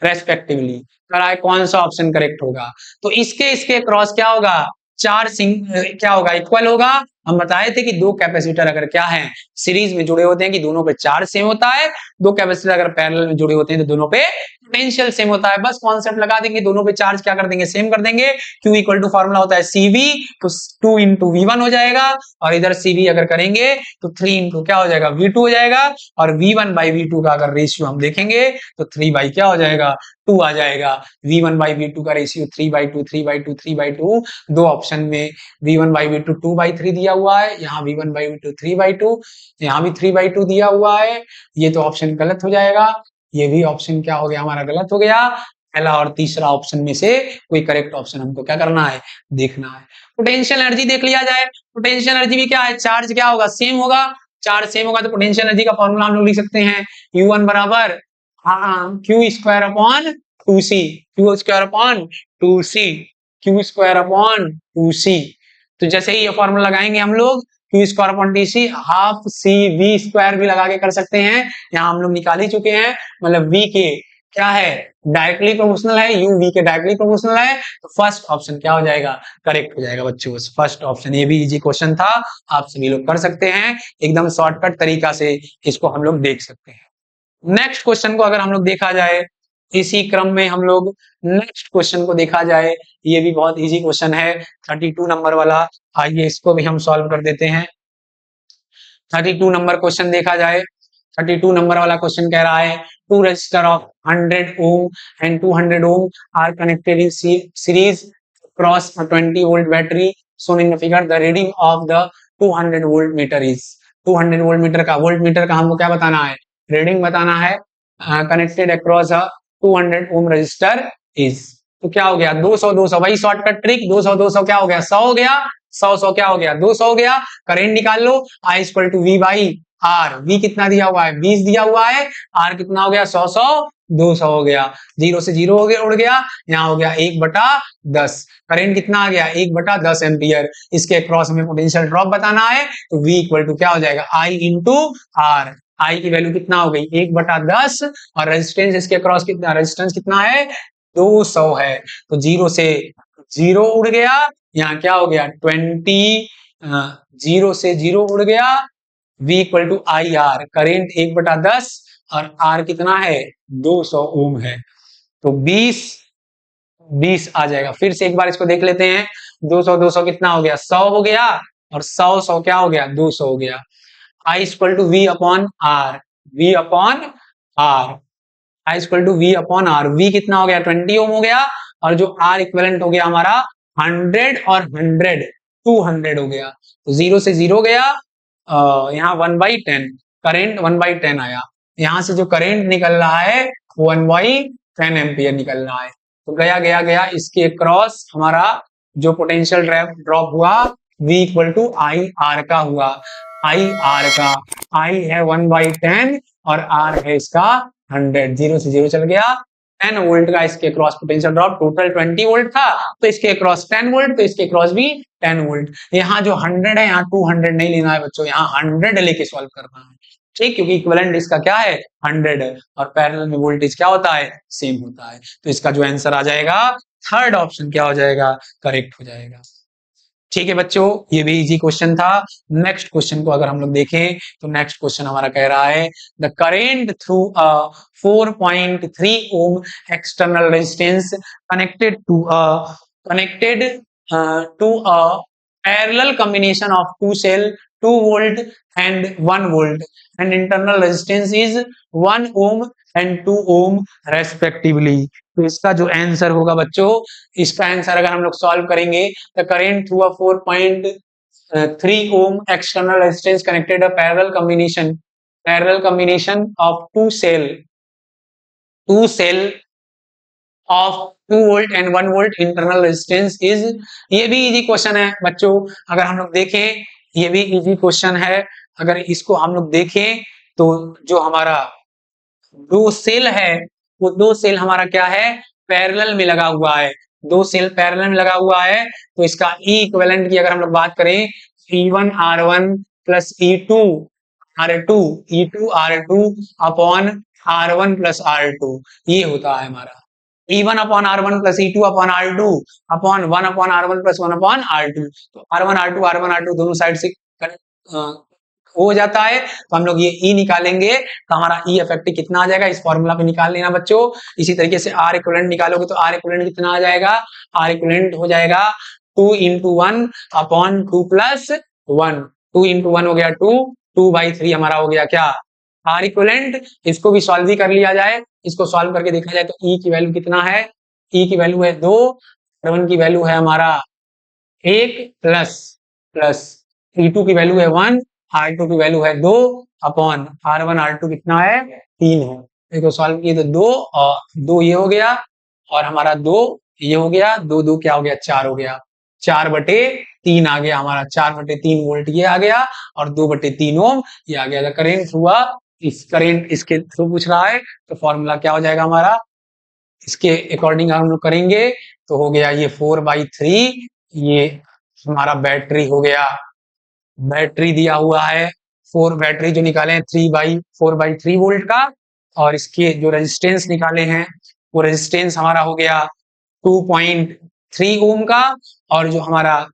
रेस्पेक्टिवली। कराए कौन सा ऑप्शन करेक्ट होगा, तो इसके क्रॉस क्या होगा, चार क्या होगा, इक्वल होगा। हम बताए थे कि दो कैपेसिटर अगर क्या है सीरीज में जुड़े होते हैं कि दोनों पे चार्ज सेम होता है, दो कैपेसिटर अगर पैरेलल में जुड़े होते हैं तो दोनों पे पोटेंशियल सेम होता है। बस कॉन्सेप्ट लगा देंगे, दोनों पे चार्ज क्या कर देंगे, सेम कर देंगे। Q इक्वल टू फॉर्मूला होता है CV, तो 2 इंटू V1 हो जाएगा, और इधर CV अगर करेंगे तो 3 इंटू क्या हो जाएगा, V2 हो जाएगा। और V1 बाई V2 का अगर रेशियो हम देखेंगे तो 3 बाई क्या हो जाएगा, 2 आ जाएगा। V1 बाई V2 का रेशियो 3/2 3/2 3/2। दो ऑप्शन में V1 बाई V2 2/3 दिया हुआ है, यहाँ V1 बाई V2 3/2, यहाँ भी 3/2 दिया हुआ है। ये तो ऑप्शन गलत हो जाएगा, ये भी ऑप्शन क्या हो गया हमारा, गलत हो गया। पहला और तीसरा ऑप्शन में से कोई करेक्ट ऑप्शन हमको क्या करना है, देखना है। पोटेंशियल एनर्जी देख लिया जाए, पोटेंशियल एनर्जी भी क्या है, चार्ज क्या होगा, सेम होगा। चार्ज सेम होगा तो पोटेंशियल एनर्जी का फॉर्मूला हम लोग लिख सकते हैं U1 बराबर Q square upon 2C, Q square upon 2C, Q square upon 2C। तो जैसे ही ये फॉर्मूला लगाएंगे हम लोग Q square upon DC, half CV square भी लगा के कर सकते हैं, यहाँ हम लोग निकाल ही चुके हैं। मतलब V के क्या है, डायरेक्टली प्रोपोर्शनल है, U V के डायरेक्टली प्रोपोर्शनल है, तो फर्स्ट ऑप्शन क्या हो जाएगा, करेक्ट हो जाएगा बच्चों। फर्स्ट ऑप्शन, ये भी इजी क्वेश्चन था, आप सभी लोग कर सकते हैं, एकदम शॉर्टकट तरीका से इसको हम लोग देख सकते हैं। नेक्स्ट क्वेश्चन को अगर हम लोग देखा जाए, इसी क्रम में हम लोग नेक्स्ट क्वेश्चन को देखा जाए, ये भी बहुत इजी क्वेश्चन है 32 नंबर वाला। आइए इसको भी हम सॉल्व कर देते हैं। 32 नंबर क्वेश्चन देखा जाए, 32 नंबर वाला क्वेश्चन कह रहा है two resistor of 100 ohm and 200 ohm are connected in series across a 20 volt battery shown in the figure. The reading of the 200 volt meter is, 200 volt meter का, volt meter का हमको क्या बताना है, रीडिंग बताना है। Connected across a 200 ohm resistor is, तो क्या हो गया 200 200, वही शॉर्टकट ट्रिक, 200 200 क्या हो गया 100 हो गया, 100 100 क्या हो गया 200 हो गया। करेंट निकाल लो, I equal to V by R। V कितना दिया हुआ है 20 दिया हुआ है, R कितना हो गया 100 100 200 हो गया, 0 से 0 हो गया, उड़ गया, यहाँ हो गया 1/10। करेंट कितना आ गया 1/10 एम्पियर। इसके क्रॉस में पोटेंशियल ड्रॉप बताना है, तो V इक्वल टू क्या हो जाएगा I इंटू R। I की वैल्यू कितना हो गई 1/10, और रेजिस्टेंस इसके क्रॉस कितना, रेजिस्टेंस कितना है 200 है, तो 0 से 0 उड़ गया, यहाँ क्या हो गया 20, 0 से 0 उड़ गया। V equal to I R, current 1/10 और R कितना है 200 ओम है, तो 20 आ जाएगा। फिर से एक बार इसको देख लेते हैं, 200 200 कितना हो गया 100 हो गया, और 100 100 क्या हो गया 200 हो गया। I equal to V upon R, V upon R, I equal to V upon R। V कितना हो गया 20 ओम हो गया, और जो R इक्विवेलेंट हो गया हमारा 100 और 100 200 हो गया, तो 0 से 0 गया, यहाँ 1/10, करेंट 1/10 आया। यहाँ से जो करेंट निकल रहा है 1/10 एम्पियर निकल रहा है, तो गया गया गया, इसके क्रॉस हमारा जो पोटेंशियल ड्रॉप हुआ V equal to I R का हुआ, आई आर का, आई है 1/10 और R है इसका 100, 0 से 0 चल गया। 10 वोल्ट का इसके cross potential drop, total 20 volt था, तो इसके क्रॉस 10 वोल्ट, तो इसके क्रॉस भी 10 वोल्ट। यहाँ जो 100 है, यहाँ 200 नहीं लेना है बच्चों, यहाँ 100 लेके सॉल्व करना है, ठीक, क्योंकि इक्विवेलेंट इसका क्या है 100 है, और पैरेलल में वोल्टेज क्या होता है सेम होता है। तो इसका जो आंसर आ जाएगा थर्ड ऑप्शन क्या हो जाएगा, करेक्ट हो जाएगा। ठीक है बच्चों, ये भी इजी क्वेश्चन था। नेक्स्ट क्वेश्चन को अगर हम लोग देखें तो नेक्स्ट क्वेश्चन हमारा कह रहा है the current through a 4.3 ohm external resistance connected to a parallel combination of two cell 2 volt and 1 volt and internal resistance is 1 ohm and 2 ohm respectively. तो इसका जो आंसर होगा बच्चों, इसका आंसर अगर हम लोग सॉल्व करेंगे, the current through a 4.3 ohm external resistance connected a parallel combination of two cell of 2 volt and 1 volt internal resistance is, ये भी इजी क्वेश्चन है बच्चों। अगर हम लोग देखें, ये भी इजी क्वेश्चन है, अगर इसको हम लोग देखें तो जो हमारा दो सेल है, वो दो सेल हमारा क्या है पैरेलल में लगा हुआ है, दो सेल पैरेलल में लगा हुआ है, तो इसका ई इक्विवेलेंट की अगर हम लोग बात करें E1R1 plus E2R2 upon R1 plus R2, ये होता है हमारा E1 upon R1 plus E2 upon R2 upon 1 upon R1 plus 1 upon R2। तो R1 R2 दोनों साइड से हो जाता है, तो हम लोग ये E निकालेंगे तो हमारा E इफेक्टिव कितना आ जाएगा, इस फॉर्मूला पे निकाल लेना बच्चों। इसी तरीके से R इक्विवेलेंट निकालोगे तो R इक्विवेलेंट कितना आ जाएगा, R इक्विवेलेंट हो जाएगा 2 into 1 अपॉन 2 प्लस 1, 2 into 1 हो गया 2, 2/3 हमारा हो गया क्या, R इक्विवेलेंट। इसको भी सॉल्व भी कर लिया जाए, इसको सॉल्व करके देखा जाए तो E की वैल्यू कितना है, E की वैल्यू है 2, R1 की वैल्यू है हमारा 1 प्लस E2 की वैल्यू है 1, R2 की वैल्यू है 2 अपॉन R1 R2 कितना है 3 है। देखो सॉल्व किए तो 2 और 2 ये हो गया और हमारा 2 ये हो गया, 2 2 क्या हो गया 4 हो गया, 4/3 आ गया हमारा, 4/3 वोल्ट ये आ गया और 2/3 ओम ये आ गया। करेंट हुआ, इस करेंट इसके थ्रू पूछ रहा है तो फॉर्मूला क्या हो जाएगा हमारा, इसके अकॉर्डिंग हम लोग करेंगे तो हो गया ये 4/3, ये हमारा बैटरी हो गया, बैटरी दिया हुआ है 4, बैटरी जो निकाले हैं 4/3 वोल्ट का, और इसके जो रेजिस्टेंस निकाले हैं वो रेजिस्टेंस हमारा हो गया 2.3 ओम का, और जो हमारा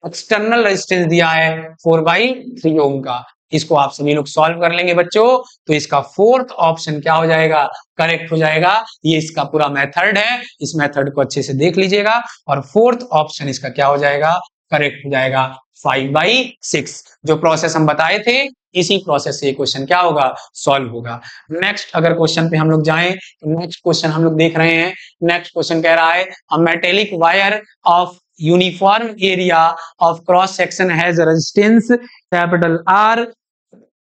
एक्सटर्नल रेजिस्टेंस दिया है 4/3 ओम का। इसको आप सभी लोग सॉल्व कर लेंगे बच्चों, तो इसका फोर्थ ऑप्शन क्या हो जाएगा, करेक्ट हो जाएगा। ये इसका पूरा मेथड है, इस मेथड को अच्छे से देख लीजिएगा और फोर्थ ऑप्शन इसका क्या हो जाएगा, करेक्ट हो जाएगा 5/6। जो प्रोसेस हम बताए थे इसी प्रोसेस से ये क्वेश्चन क्या होगा, सॉल्व होगा। नेक्स्ट अगर क्वेश्चन पे हम लोग जाएं तो नेक्स्ट क्वेश्चन हम लोग देख रहे हैं, नेक्स्ट क्वेश्चन कह रहा है a metallic wire of uniform area of cross section has resistance capital R,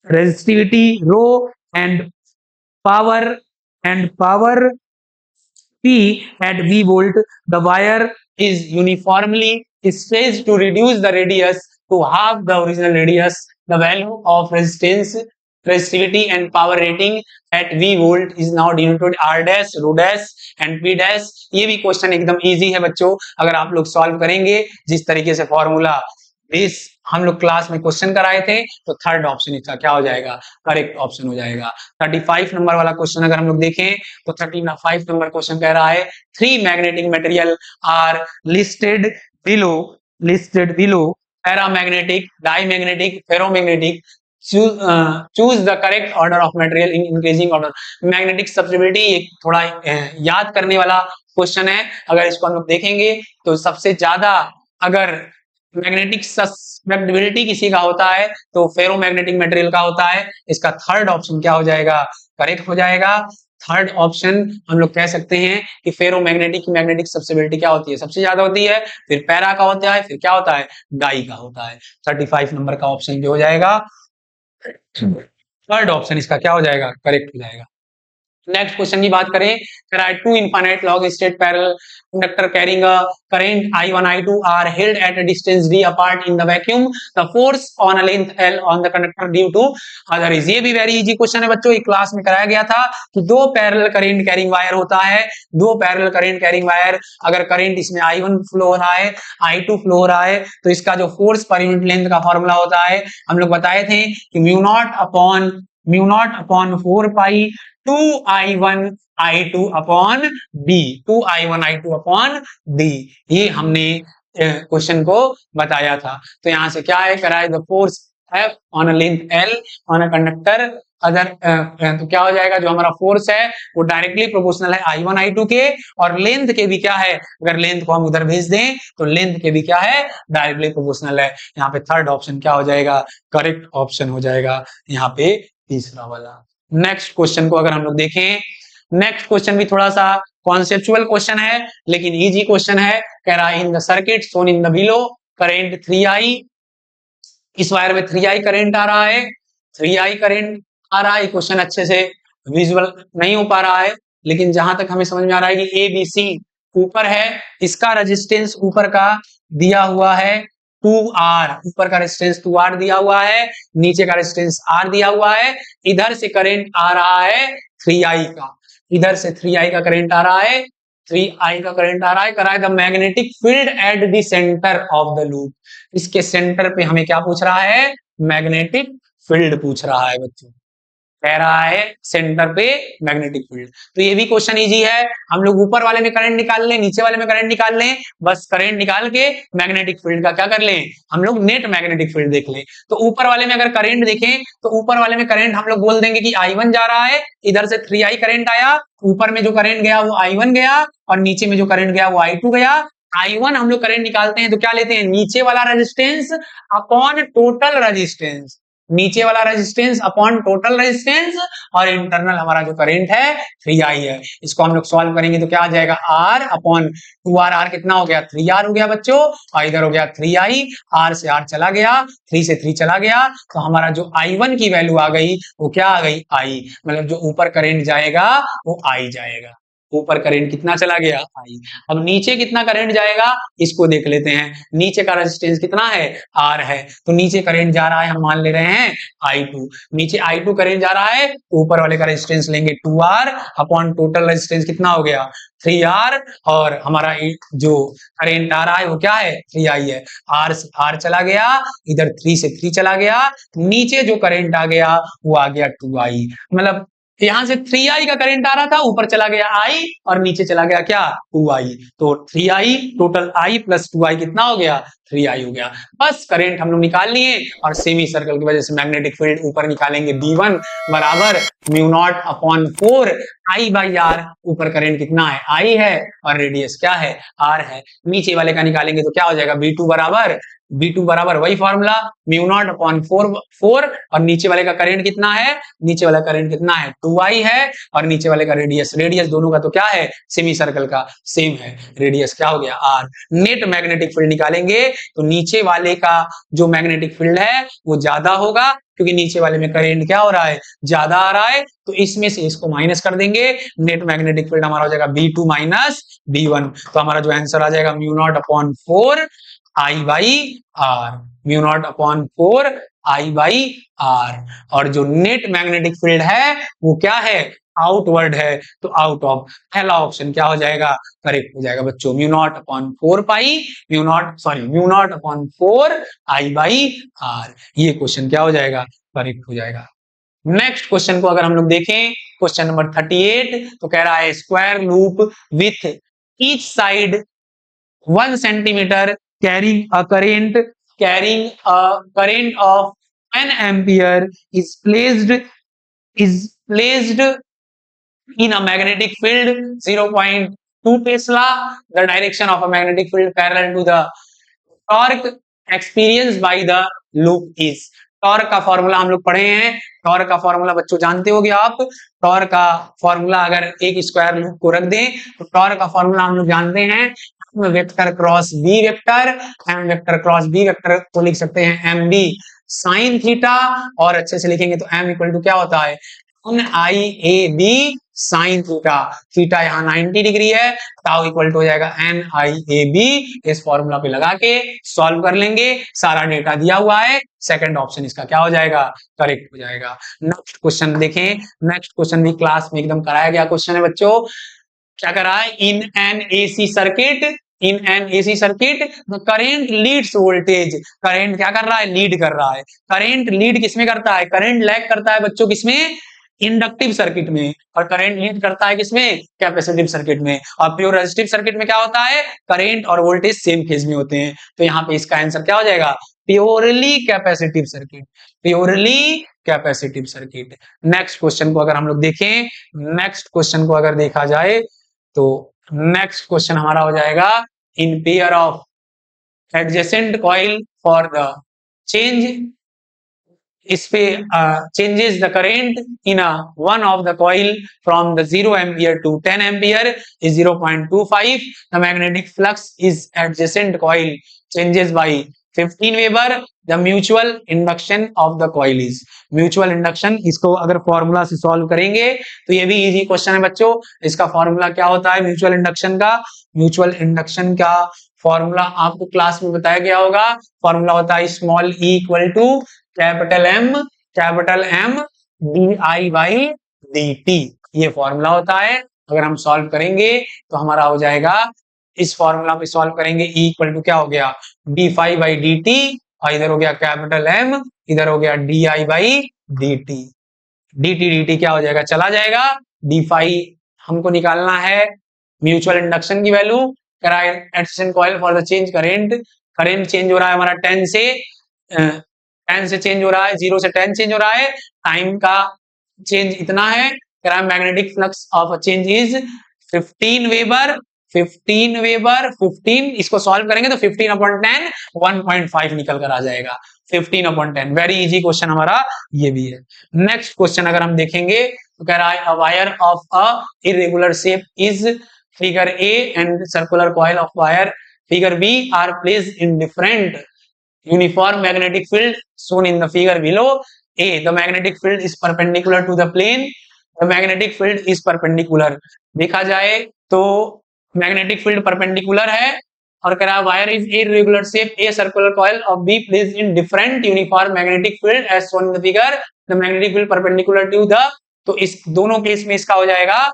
resistivity rho and power P at V volt. The wire is uniformly staged to reduce the radius to half the original radius. The value of resistance, resistivity and power rating at V volt is now denoted R dash, rho dash and P dash। ये भी question एकदम easy है बच्चों, अगर आप लोग solve करेंगे जिस तरीके से फॉर्मूला बेस हम लोग क्लास में क्वेश्चन कराए थे, तो थर्ड ऑप्शन इसका क्या हो जाएगा, करेक्ट ऑप्शन हो जाएगा। 35 नंबर वाला क्वेश्चन अगर हम लोग देखें तो 35 नंबर क्वेश्चन कह रहा है 3 magnetic material are listed below paramagnetic, diamagnetic, ferromagnetic, choose the correct order of material in increasing order. Magnetic susceptibility एक थोड़ा याद करने वाला क्वेश्चन है, अगर इसको हम लोग देखेंगे तो सबसे ज्यादा अगर मैग्नेटिक सस्पेक्टिबिलिटी किसी का होता है तो फेरोमैग्नेटिक मटेरियल का होता है। इसका थर्ड ऑप्शन क्या हो जाएगा, करेक्ट हो जाएगा। थर्ड ऑप्शन हम लोग कह सकते हैं कि फेरोमैग्नेटिक की मैग्नेटिक सब्सिबिलिटी क्या होती है, सबसे ज्यादा होती है, फिर पैरा का होता है, फिर क्या होता है, डाई का होता है। 35 नंबर का ऑप्शन जो हो जाएगा थर्ड ऑप्शन इसका क्या हो जाएगा, करेक्ट हो जाएगा। नेक्स्ट क्वेश्चन की बात करें, two infinite long straight parallel conductor carrying a current I1 I2 are held at a distance d apart in the vacuum. The force on a length L on the conductor due to other is। ये भी very easy question है बच्चों, एक class में कराया गया था कि दो पैरेलल करंट कैरिंग वायर होता है, दो पैरेलल करंट कैरिंग वायर, अगर करंट इसमें I1 फ्लो हो रहा है, I2 फ्लो हो रहा है, तो इसका जो फोर्स पर यूनिट लेंथ का फॉर्मूला होता है हम लोग बताए थे कि म्यू नॉट अपॉन 4 पाई 2I1 I2 upon D, 2I1 I2 upon D, ये हमने क्वेश्चन को बताया था। तो यहाँ से क्या है, कराए the force F on a length L on a conductor अगर तो क्या हो जाएगा, जो हमारा फोर्स है वो डायरेक्टली प्रोपोर्शनल है I1 I2 के, और लेंथ के भी क्या है, अगर लेंथ को हम उधर भेज दें तो लेंथ के भी क्या है, डायरेक्टली प्रोपोर्शनल है। यहाँ पे थर्ड ऑप्शन क्या हो जाएगा, करेक्ट ऑप्शन हो जाएगा यहाँ पे तीसरा वाला। नेक्स्ट क्वेश्चन को अगर हम लोग देखें, नेक्स्ट क्वेश्चन भी थोड़ा सा कॉन्सेप्चुअल क्वेश्चन है लेकिन इजी क्वेश्चन है। कह रहा है in the circuit shown in the below current 3I, इस वायर में 3I करंट आ रहा है, 3I करंट आ रहा है। क्वेश्चन अच्छे से विजुअल नहीं हो पा रहा है, लेकिन जहां तक हमें समझ में आ रहा है कि ABC ऊपर है, इसका रेजिस्टेंस ऊपर का दिया हुआ है 2R, ऊपर का रेजिस्टेंस 2R दिया हुआ है, नीचे का रेजिस्टेंस R दिया हुआ है। इधर से करंट आ रहा है 3I का, इधर से 3I का करंट आ रहा है, 3i का करंट आ रहा है, कराए the magnetic field at the centre of the loop. इसके सेंटर पे हमें क्या पूछ रहा है? मैग्नेटिक फील्ड पूछ रहा है बच्चों, कह रहा है सेंटर पे मैग्नेटिक फील्ड। तो ये भी क्वेश्चन इजी है। हम लोग ऊपर वाले में करंट निकाल लें, नीचे वाले में करंट निकाल लें, बस करंट निकाल के मैग्नेटिक फील्ड का क्या कर लें, हम लोग नेट मैग्नेटिक फील्ड देख लें। तो ऊपर वाले में अगर करंट देखें तो ऊपर वाले में करंट हम लोग बोल देंगे कि I1 जा रहा है, इधर से 3i करंट आया, ऊपर में जो करंट गया वो I1 गया और नीचे में जो करंट गया वो I2 गया। I1 हम लोग करंट निकालते हैं तो क्या लेते हैं, नीचे वाला रेजिस्टेंस अपॉन टोटल रेजिस्टेंस, नीचे वाला रेजिस्टेंस अपॉन टोटल रेजिस्टेंस, और इंटरनल हमारा जो करंट है 3i है। इसको हम लोग सॉल्व करेंगे तो क्या आ जाएगा, R अपॉन 2R, R कितना हो गया, 3R हो गया बच्चों, और इधर हो गया 3i, R से R चला गया, 3 से 3 चला गया, तो हमारा जो I1 की वैल्यू आ गई वो क्या आ गई, I, मतलब जो ऊपर करंट जाएगा वो I जाएगा। ऊपर करंट कितना चला गया, I। अब नीचे कितना करंट जाएगा इसको देख लेते हैं। नीचे का रेजिस्टेंस कितना है, R है, तो नीचे करंट जा रहा है, हम मान ले रहे हैं I2। नीचे I2 करंट जा रहा है, ऊपर वाले का रेजिस्टेंस लेंगे 2R अपॉन टोटल रेजिस्टेंस कितना हो गया 3R, और हमारा जो करंट आ रहा है वो क्या है 3i है। R चला गया, इधर 3 से 3 चला गया, नीचे जो करंट आ गया वो आ गया 2i, मतलब यहां से 3i का करंट आ रहा था, ऊपर चला गया I और नीचे चला गया क्या 2i, तो 3i total I plus 2i कितना हो गया 3i हो गया। बस करंट हम लोग निकाल लिए, और सेमी सर्कल की वजह से मैग्नेटिक फील्ड ऊपर निकालेंगे B1 बराबर mu naught upon 4 I by R। ऊपर करंट कितना है I है और रेडियस क्या है R है। नीचे वाले का निकालेंगे तो क्या हो जाएगा B2 बराबर वही फॉर्मूला म्यू नॉट अपॉन 4 और नीचे वाले का करंट कितना है, नीचे वाला करंट कितना है 2i है, और नीचे वाले का रेडियस दोनों का तो क्या है सेमी सर्कल का सेम है, रेडियस क्या हो गया R। नेट मैग्नेटिक फील्ड निकालेंगे तो नीचे वाले का जो मैग्नेटिक फील्ड है वो ज्यादा होगा, क्योंकि नीचे वाले में करंट क्या हो रहा है ज्यादा आ रहा है, तो इसमें से इसको माइनस कर देंगे, नेट मैग्नेटिक फील्ड हमारा हो जाएगा B2 माइनस B1। तो हमारा जो आंसर आ जाएगा mu naught upon 4 I by R, mu naught upon 4 I by R। और जो नेट मैग्नेटिक फील्ड है वो क्या है आउटवर्ड है, तो आउट ऑफ, पहला ऑप्शन क्या हो जाएगा करेक्ट हो जाएगा बच्चों, mu naught upon 4 pi mu naught upon 4 I by R। ये क्वेश्चन क्या हो जाएगा करेक्ट हो जाएगा। नेक्स्ट क्वेश्चन को अगर हम लोग देखें, क्वेश्चन नंबर 38, तो कह रहा है square loop with each side 1 centimetre carrying a current of 10 ampere is placed in a magnetic field 0.2 Tesla. The direction of a magnetic field parallel to the torque experienced by the loop is। Torque का formula हम लोग पढ़े हैं, torque का formula बच्चों जानते होगे आप। टॉर्क का फॉर्मूला अगर एक स्क्वायर लूप को रख दें तो टॉर्क का फॉर्मूला हम लोग जानते हैं vector cross B vector, M vector cross B vector को लिख सकते हैं एम बी साइन थीटा, और अच्छे से लिखेंगे तो एम इक्वल टू क्या होता है N I A B sine theta. Theta यहाँ 90 डिग्री है, ताऊ इक्वल टू हो जाएगा एन आई ए बी। इस फॉर्मूला पे लगा के सॉल्व कर लेंगे, सारा डेटा दिया हुआ है, सेकंड ऑप्शन इसका क्या हो जाएगा करेक्ट हो जाएगा। नेक्स्ट क्वेश्चन देखें, नेक्स्ट क्वेश्चन भी क्लास में एकदम कराया गया क्वेश्चन है बच्चों। क्या करा है, in an AC circuit the current leads voltage. Current क्या कर रहा है लीड कर रहा है। करेंट लीड किसमें करता है, करंट लैग करता है बच्चों किसमें इंडक्टिव सर्किट में, और करंट लीड करता है किसमें कैपेसिटिव सर्किट में। और प्योर रेजिस्टिव सर्किट में क्या होता है करंट और वोल्टेज सेम फेज में होते हैं, तो यहाँ पे इसका आंसर क्या हो जाएगा purely capacitive circuit, purely capacitive circuit. Next question को अगर हम लोग देखें, नेक्स्ट क्वेश्चन को अगर देखा जाए तो नेक्स्ट क्वेश्चन हमारा हो जाएगा in pair of adjacent coil for the change इस पे changes the current in a one of the coil from the 0 ampere to 10 ampere is 0.25. The magnetic flux is adjacent coil changes by 15 Weber. The mutual induction of the coil is mutual induction। इसको अगर formula से solve करेंगे तो ये भी easy question है बच्चों। इसका फॉर्मूला क्या होता है म्यूचुअल इंडक्शन का, म्यूचुअल इंडक्शन का फॉर्मूला आपको क्लास में बताया गया होगा। फॉर्मूला होता है small E equal to capital M D I by D T, ये फॉर्मूला होता है। अगर हम सॉल्व करेंगे तो हमारा हो जाएगा, इस फॉर्मूला में सॉल्व करेंगे, E इक्वल टू क्या हो गया, d∅dt, और इधर हो गया कैपिटल M, इधर हो गया di/dt। dt dt क्या हो जाएगा, चला जाएगा। d∅ हमको निकालना है म्यूचुअल इंडक्शन की value, adjacent coil for the change current. Current change हो रहा है हमारा 10 से चेंज हो रहा है, 0 से 10 चेंज हो रहा है, टाइम का चेंज इतना है। Magnetic flux of change is 15 weber, 15 weber, 15, इसको सॉल्व करेंगे तो 15 अपॉन 10 1.5 निकल कर आ जाएगा, 15 अपॉन 10। वेरी इजी क्वेश्चन हमारा ये भी है। नेक्स्ट क्वेश्चन अगर हम देखेंगे तो कह रहा है, a wire of a irregular shape is figure A and circular coil of wire figure B are placed in different uniform magnetic field shown in the figure below. A, the magnetic field is perpendicular to the plane. The magnetic field is perpendicular. देखा जाए तो magnetic field perpendicular है, और कह रहा है wire is irregular shape, a circular coil of B placed in different uniform magnetic field as shown in the figure. The magnetic field perpendicular to the, तो इस दोनों केस में इसका हो जाएगा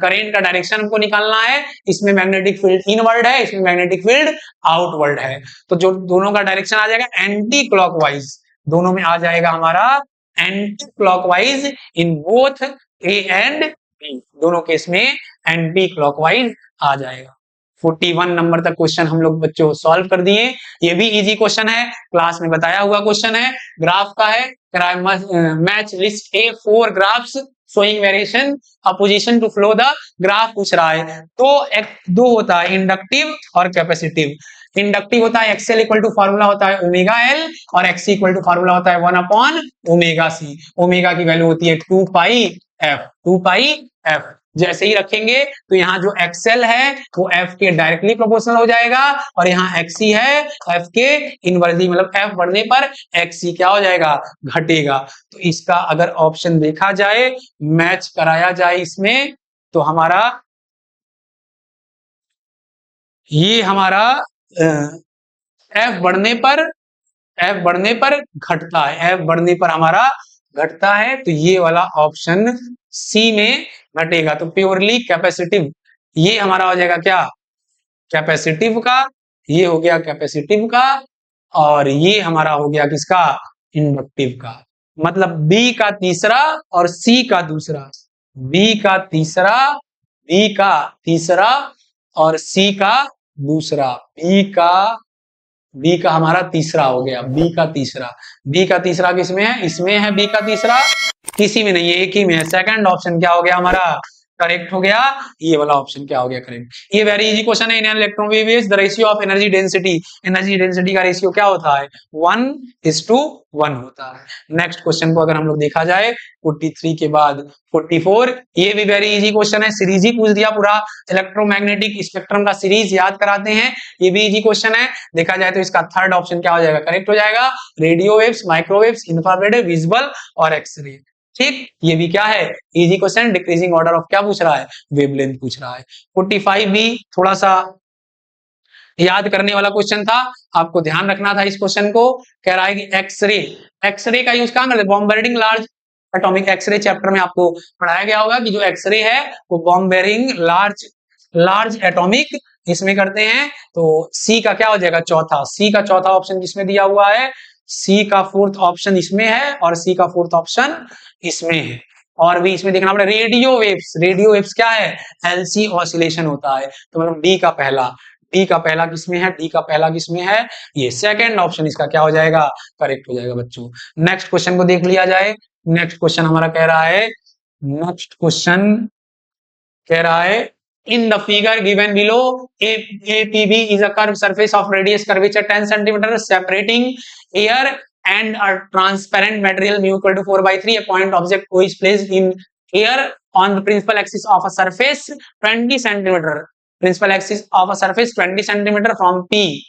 करेंट का डायरेक्शन हमको निकालना है। इसमें मैग्नेटिक फील्ड इनवर्ड है, इसमें मैग्नेटिक फील्ड आउटवर्ड है, तो जो दोनों का डायरेक्शन आ जाएगा एंटी क्लॉकवाइज, दोनों में आ जाएगा हमारा anti clockwise in both A and B, दोनों केस में एंटी क्लॉकवाइज आ जाएगा। 41 नंबर तक क्वेश्चन हम लोग बच्चों सॉल्व कर दिए। ये भी इजी क्वेश्चन है, क्लास में बताया हुआ क्वेश्चन है, ग्राफ का है। Match list A 4 graphs showing variation opposition to flow the graph पूछ रहा है। तो दो होता है इंडक्टिव और कैपेसिटिव। इंडक्टिव होता है एक्सएल इक्वल टू फॉर्मूला होता है ओमेगा एल, और एक्सी इक्वल टू फॉर्मूला होता है 1 अपॉन ओमेगा सी। ओमेगा की वैल्यू होती है 2 पाई एफ, 2 पाई एफ। जैसे ही रखेंगे तो यहाँ जो एक्सएल है वो एफ के डायरेक्टली प्रोपोर्शनल हो जाएगा, और यहाँ एक्सी है एफ के इनवर्सली, मतलब एफ बढ़ने पर एक्सी क्या हो जाएगा, घटेगा। तो इसका अगर ऑप्शन देखा जाए, मैच कराया जाए इसमें, तो हमारा ये हमारा एफ बढ़ने पर घटता है, एफ बढ़ने पर हमारा घटता है, तो ये वाला ऑप्शन सी में घटेगा। तो प्योरली कैपेसिटिव ये हमारा हो जाएगा क्या, कैपेसिटिव का, ये हो गया कैपेसिटिव का, और ये हमारा हो गया किसका, इंडक्टिव का। मतलब बी का तीसरा और सी का दूसरा, बी का तीसरा और सी का दूसरा, बी का हमारा तीसरा हो गया, बी का तीसरा किसमें है, इसमें है बी का तीसरा, किसी में नहीं है, एक ही में है। सेकंड ऑप्शन क्या हो गया हमारा, करेक्ट हो गया, ये वाला ऑप्शन क्या हो गया, करेक्ट। ये वेरी इजी क्वेश्चन है। In electron wave is the ratio of energy density का रेशियो क्या होता है, 1:1 होता है। नेक्स्ट क्वेश्चन को अगर हम लोग देखा जाए 43 के बाद 44, ये भी वेरी इजी क्वेश्चन है, सीरीज ही पूछ दिया, पूरा इलेक्ट्रोमैग्नेटिक स्पेक्ट्रम का सीरीज याद कराते हैं, ये भी इजी क्वेश्चन है। देखा जाए तो इसका थर्ड ऑप्शन क्या हो जाएगा, करेक्ट हो जाएगा, radio waves, microwaves, infrared, visible और एक्सरे। ठीक, ये भी क्या है, easy question, decreasing order of क्या पूछ रहा है, वेवलेंथ पूछ रहा है। 45 भी थोड़ा सा याद करने वाला क्वेश्चन था, आपको ध्यान रखना था इस क्वेश्चन को। कह रहा है कि एक्सरे का यूज कहां करते हैं, bomb bearing large atomic x-ray chapter में आपको पढ़ाया गया होगा कि जो एक्सरे है वो बॉम्ब बेयरिंग लार्ज एटॉमिक इसमें करते हैं। तो सी का क्या हो जाएगा, सी का चौथा ऑप्शन किसमें दिया हुआ है, सी का फोर्थ ऑप्शन इसमें है, और सी का फोर्थ ऑप्शन इसमें है। और भी इसमें देखना पड़ेगा, रेडियो वेव्स क्या है, एलसी ऑसिलेशन होता है। तो मतलब डी का पहला किसमें है, डी का पहला किसमें है, ये सेकंड ऑप्शन इसका क्या हो जाएगा, करेक्ट हो जाएगा बच्चों। नेक्स्ट क्वेश्चन को देख लिया जाए। नेक्स्ट क्वेश्चन हमारा कह रहा है in the figure given below, APB is a curved surface of radius curvature 10 cm separating air and a transparent material mu equal to 4/3. A point object O is placed in air on the principal axis of a surface 20 cm. Principal axis of a surface 20 cm from P.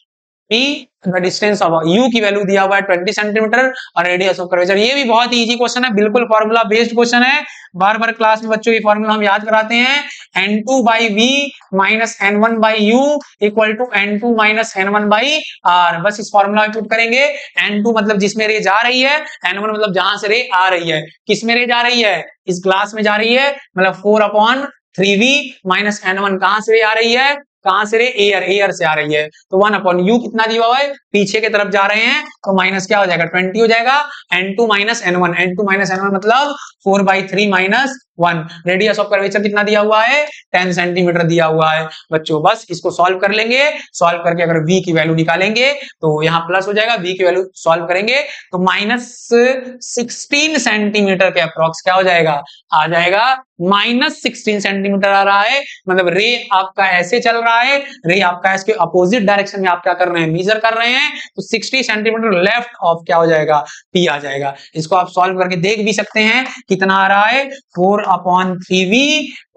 The distance of U की value दिया हुआ है 20 centimetre और radius of curvature. ये भी बहुत ही easy question है, बिल्कुल फॉर्मूला बेस्ड क्वेश्चन है। बार बार क्लास में बच्चों की फॉर्मूला हम याद कराते हैं, N2/V minus N1/U equal to N2 minus N1/R। बस इस फॉर्मूला में पुट करेंगे, N2 मतलब जिसमें रे जा रही है, N1 मतलब जहां से रे आ रही है। किस में रे जा रही है, इस ग्लास में जा रही है, मतलब 4/3 3v माइनस n1 कहां से आ रही है, कहां से रे, एयर से आ रही है, तो 1/u कितना दिया हुआ है, पीछे की तरफ जा रहे हैं तो माइनस क्या हो जाएगा, 20 हो जाएगा, n2 माइनस n1 मतलब 4/3 माइनस 1। रेडियस ऑफ कर्वेचर कितना दिया हुआ है, 10 सेंटीमीटर दिया हुआ है बच्चों। बस इसको सॉल्व कर लेंगे, सॉल्व करके अगर v की वैल्यू निकालेंगे तो यहाँ प्लस हो जाएगा, v की वैल्यू सॉल्व करेंगे तो -16 सेंटीमीटर के अप्रॉक्स क्या हो जाएगा, आ जाएगा -16 सेंटीमीटर आ रहा है। मतलब रे आपका ऐसे चल रहा है, रे आपका इसके अपोजिट डायरेक्शन में आप क्या कर रहे हैं, मेजर कर रहे हैं, तो 60 सेंटीमीटर लेफ्ट ऑफ क्या हो जाएगा, p आ जाएगा। इसको आप सॉल्व करके देख भी सकते हैं कितना आ रहा है, 4/3v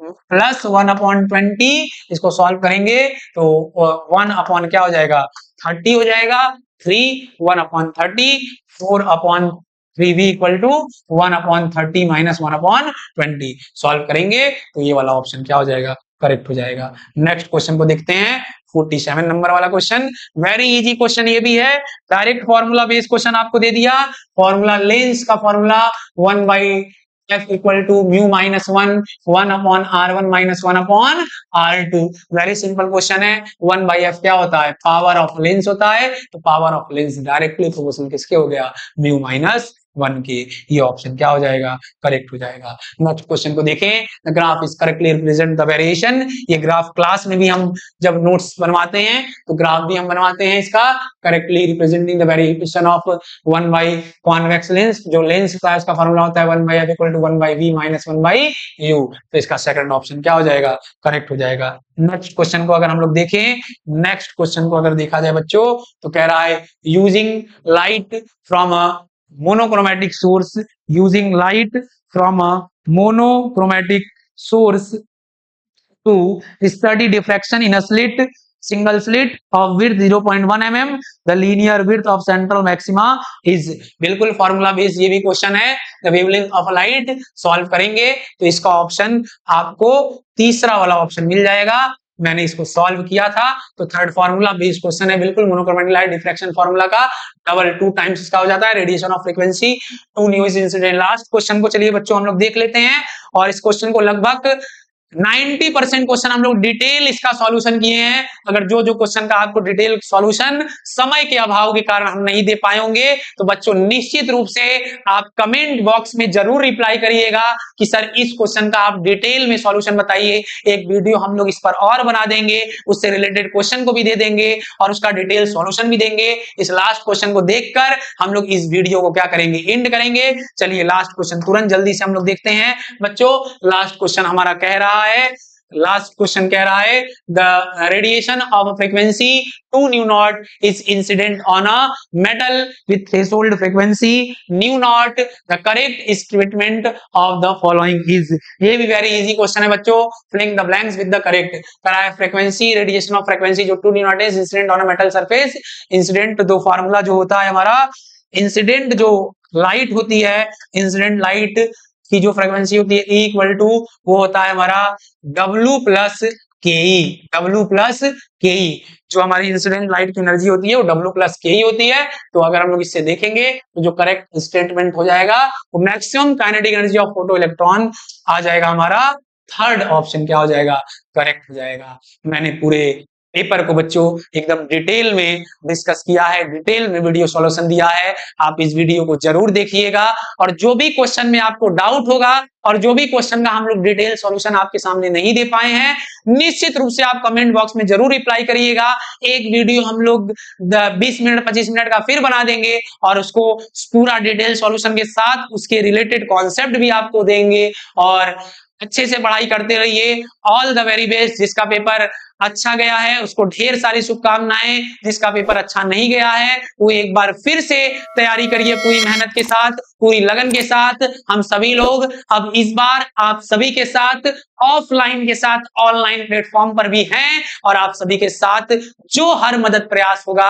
प्लस 1/20। इसको सॉल्व करेंगे तो 1 क्या हो जाएगा, 30 हो जाएगा, 3 1/30, 4/3v equal to 1/30 minus 1/20। Solve करेंगे तो ये वाला ऑप्शन क्या हो जाएगा, करेक्ट हो जाएगा। नेक्स्ट क्वेश्चन को देखते हैं, 47 नंबर वाला क्वेश्चन। वेरी इजी क्वेश्चन ये भी है, डायरेक्ट फॉर्मूला बेस्ड क्वेश्चन आपको दे दिया। फॉर्मूला लेंस का formula 1/f equal to mu minus 1/r1 minus 1/r2। Very simple question है। 1/f क्या होता है, पावर ऑफ लेंस होता है, तो power of lens directly proportional किसके हो गया, म्यू माइनस 1 के। ये ऑप्शन क्या हो जाएगा, करेक्ट हो जाएगा। नेक्स्ट क्वेश्चन को देखें, the graph is correctly represent the variation. ये ग्राफ क्लास में भी हम जब नोट्स बनवाते हैं तो ग्राफ भी हम बनवाते हैं इसका, correctly representing the variation of 1 convex lens. जो लेंस का इसका फॉर्मूला होता है 1/f equal to 1/v minus 1/u। तो इसका सेकंड ऑप्शन क्या हो जाएगा, करेक्ट हो जाएगा। नेक्स्ट क्वेश्चन को अगर हम लोग देखें, नेक्स्ट क्वेश्चन को अगर देखा जाए बच्चों तो कह रहा है using light from a monochromatic source, using light from a monochromatic source to study diffraction in a single slit of width 0.1 mm, the linear width of central maxima is। बिल्कुल फॉर्मूला बेस्ड ये भी question है। The wavelength of light solve करेंगे तो इसका option आपको तीसरा वाला ऑप्शन मिल जाएगा। मैंने इसको सॉल्व किया था तो थर्ड फॉर्मूला बेस्ड क्वेश्चन है, बिल्कुल मोनोक्रोमैटिक लाइट डिफ्रैक्शन फॉर्मूला का डबल 2 टाइम्स इसका हो जाता है, radiation of frequency 2 news incident. Last question को चलिए बच्चों हम लोग देख लेते हैं, और इस क्वेश्चन को लगभग 90% क्वेश्चन हम लोग डिटेल इसका सॉल्यूशन किए हैं। अगर जो जो क्वेश्चन का आपको डिटेल सॉल्यूशन समय के अभाव के कारण हम नहीं दे पाए होंगे तो बच्चों निश्चित रूप से आप कमेंट बॉक्स में जरूर रिप्लाई करिएगा कि सर इस क्वेश्चन का आप डिटेल में सॉल्यूशन बताइए। एक वीडियो हम लोग इस पर और बना देंगे, उससे रिलेटेड क्वेश्चन को भी दे देंगे और उसका डिटेल सॉल्यूशन भी देंगे। इस लास्ट क्वेश्चन को देखकर हम लोग इस वीडियो को क्या करेंगे, एंड करेंगे। चलिए लास्ट क्वेश्चन तुरंत जल्दी से हम लोग देखते हैं बच्चों। लास्ट क्वेश्चन हमारा कह रहा है, लास्ट क्वेश्चन कह रहा है the radiation of frequency 2 nu naught is incident on a metal with threshold frequency nu naught, the correct statement of the following is. ये भी वेरी इजी क्वेश्चन है बच्चों, filling the blanks with the correct. कह रहा है frequency, radiation of frequency जो 2 nu naught is incident on a metal surface. Incident दो formula जो होता है हमारा, इंसिडेंट जो लाइट होती है, इंसिडेंट लाइट की जो फ्रीक्वेंसी होती है E इक्वल टू वो होता है हमारा W plus KE। W plus KE जो हमारी इंसिडेंट लाइट की एनर्जी होती है वो W प्लस KE होती है। तो अगर हम लोग इससे देखेंगे तो जो करेक्ट स्टेटमेंट हो जाएगा वो maximum kinetic energy of photo electron आ जाएगा हमारा। थर्ड ऑप्शन क्या हो जाएगा, करेक्ट हो जाएगा। मैंने पूरे पेपर को बच्चों एकदम डिटेल में डिस्कस किया है, डिटेल में वीडियो सॉल्यूशन दिया है। आप इस वीडियो को जरूर देखिएगा और जो भी क्वेश्चन में आपको डाउट होगा और जो भी क्वेश्चन का हम लोग डिटेल सॉल्यूशन आपके सामने नहीं दे पाए हैं, निश्चित रूप से आप कमेंट बॉक्स में जरूर रिप्लाई करिएगा। एक वीडियो हम लोग 20 मिनट 25 मिनट का फिर बना देंगे और उसको पूरा डिटेल सॉल्यूशन के साथ उसके रिलेटेड कॉन्सेप्ट भी आपको देंगे। और अच्छे से पढ़ाई करते रहिए। All the very best. जिसका पेपर अच्छा गया है उसको ढेर सारी शुभकामनाएं, जिसका पेपर अच्छा नहीं गया है वो एक बार फिर से तैयारी करिए पूरी मेहनत के साथ, पूरी लगन के साथ। हम सभी लोग अब इस बार आप सभी के साथ ऑफलाइन के साथ ऑनलाइन प्लेटफॉर्म पर भी हैं और आप सभी के साथ जो हर मदद प्रयास होगा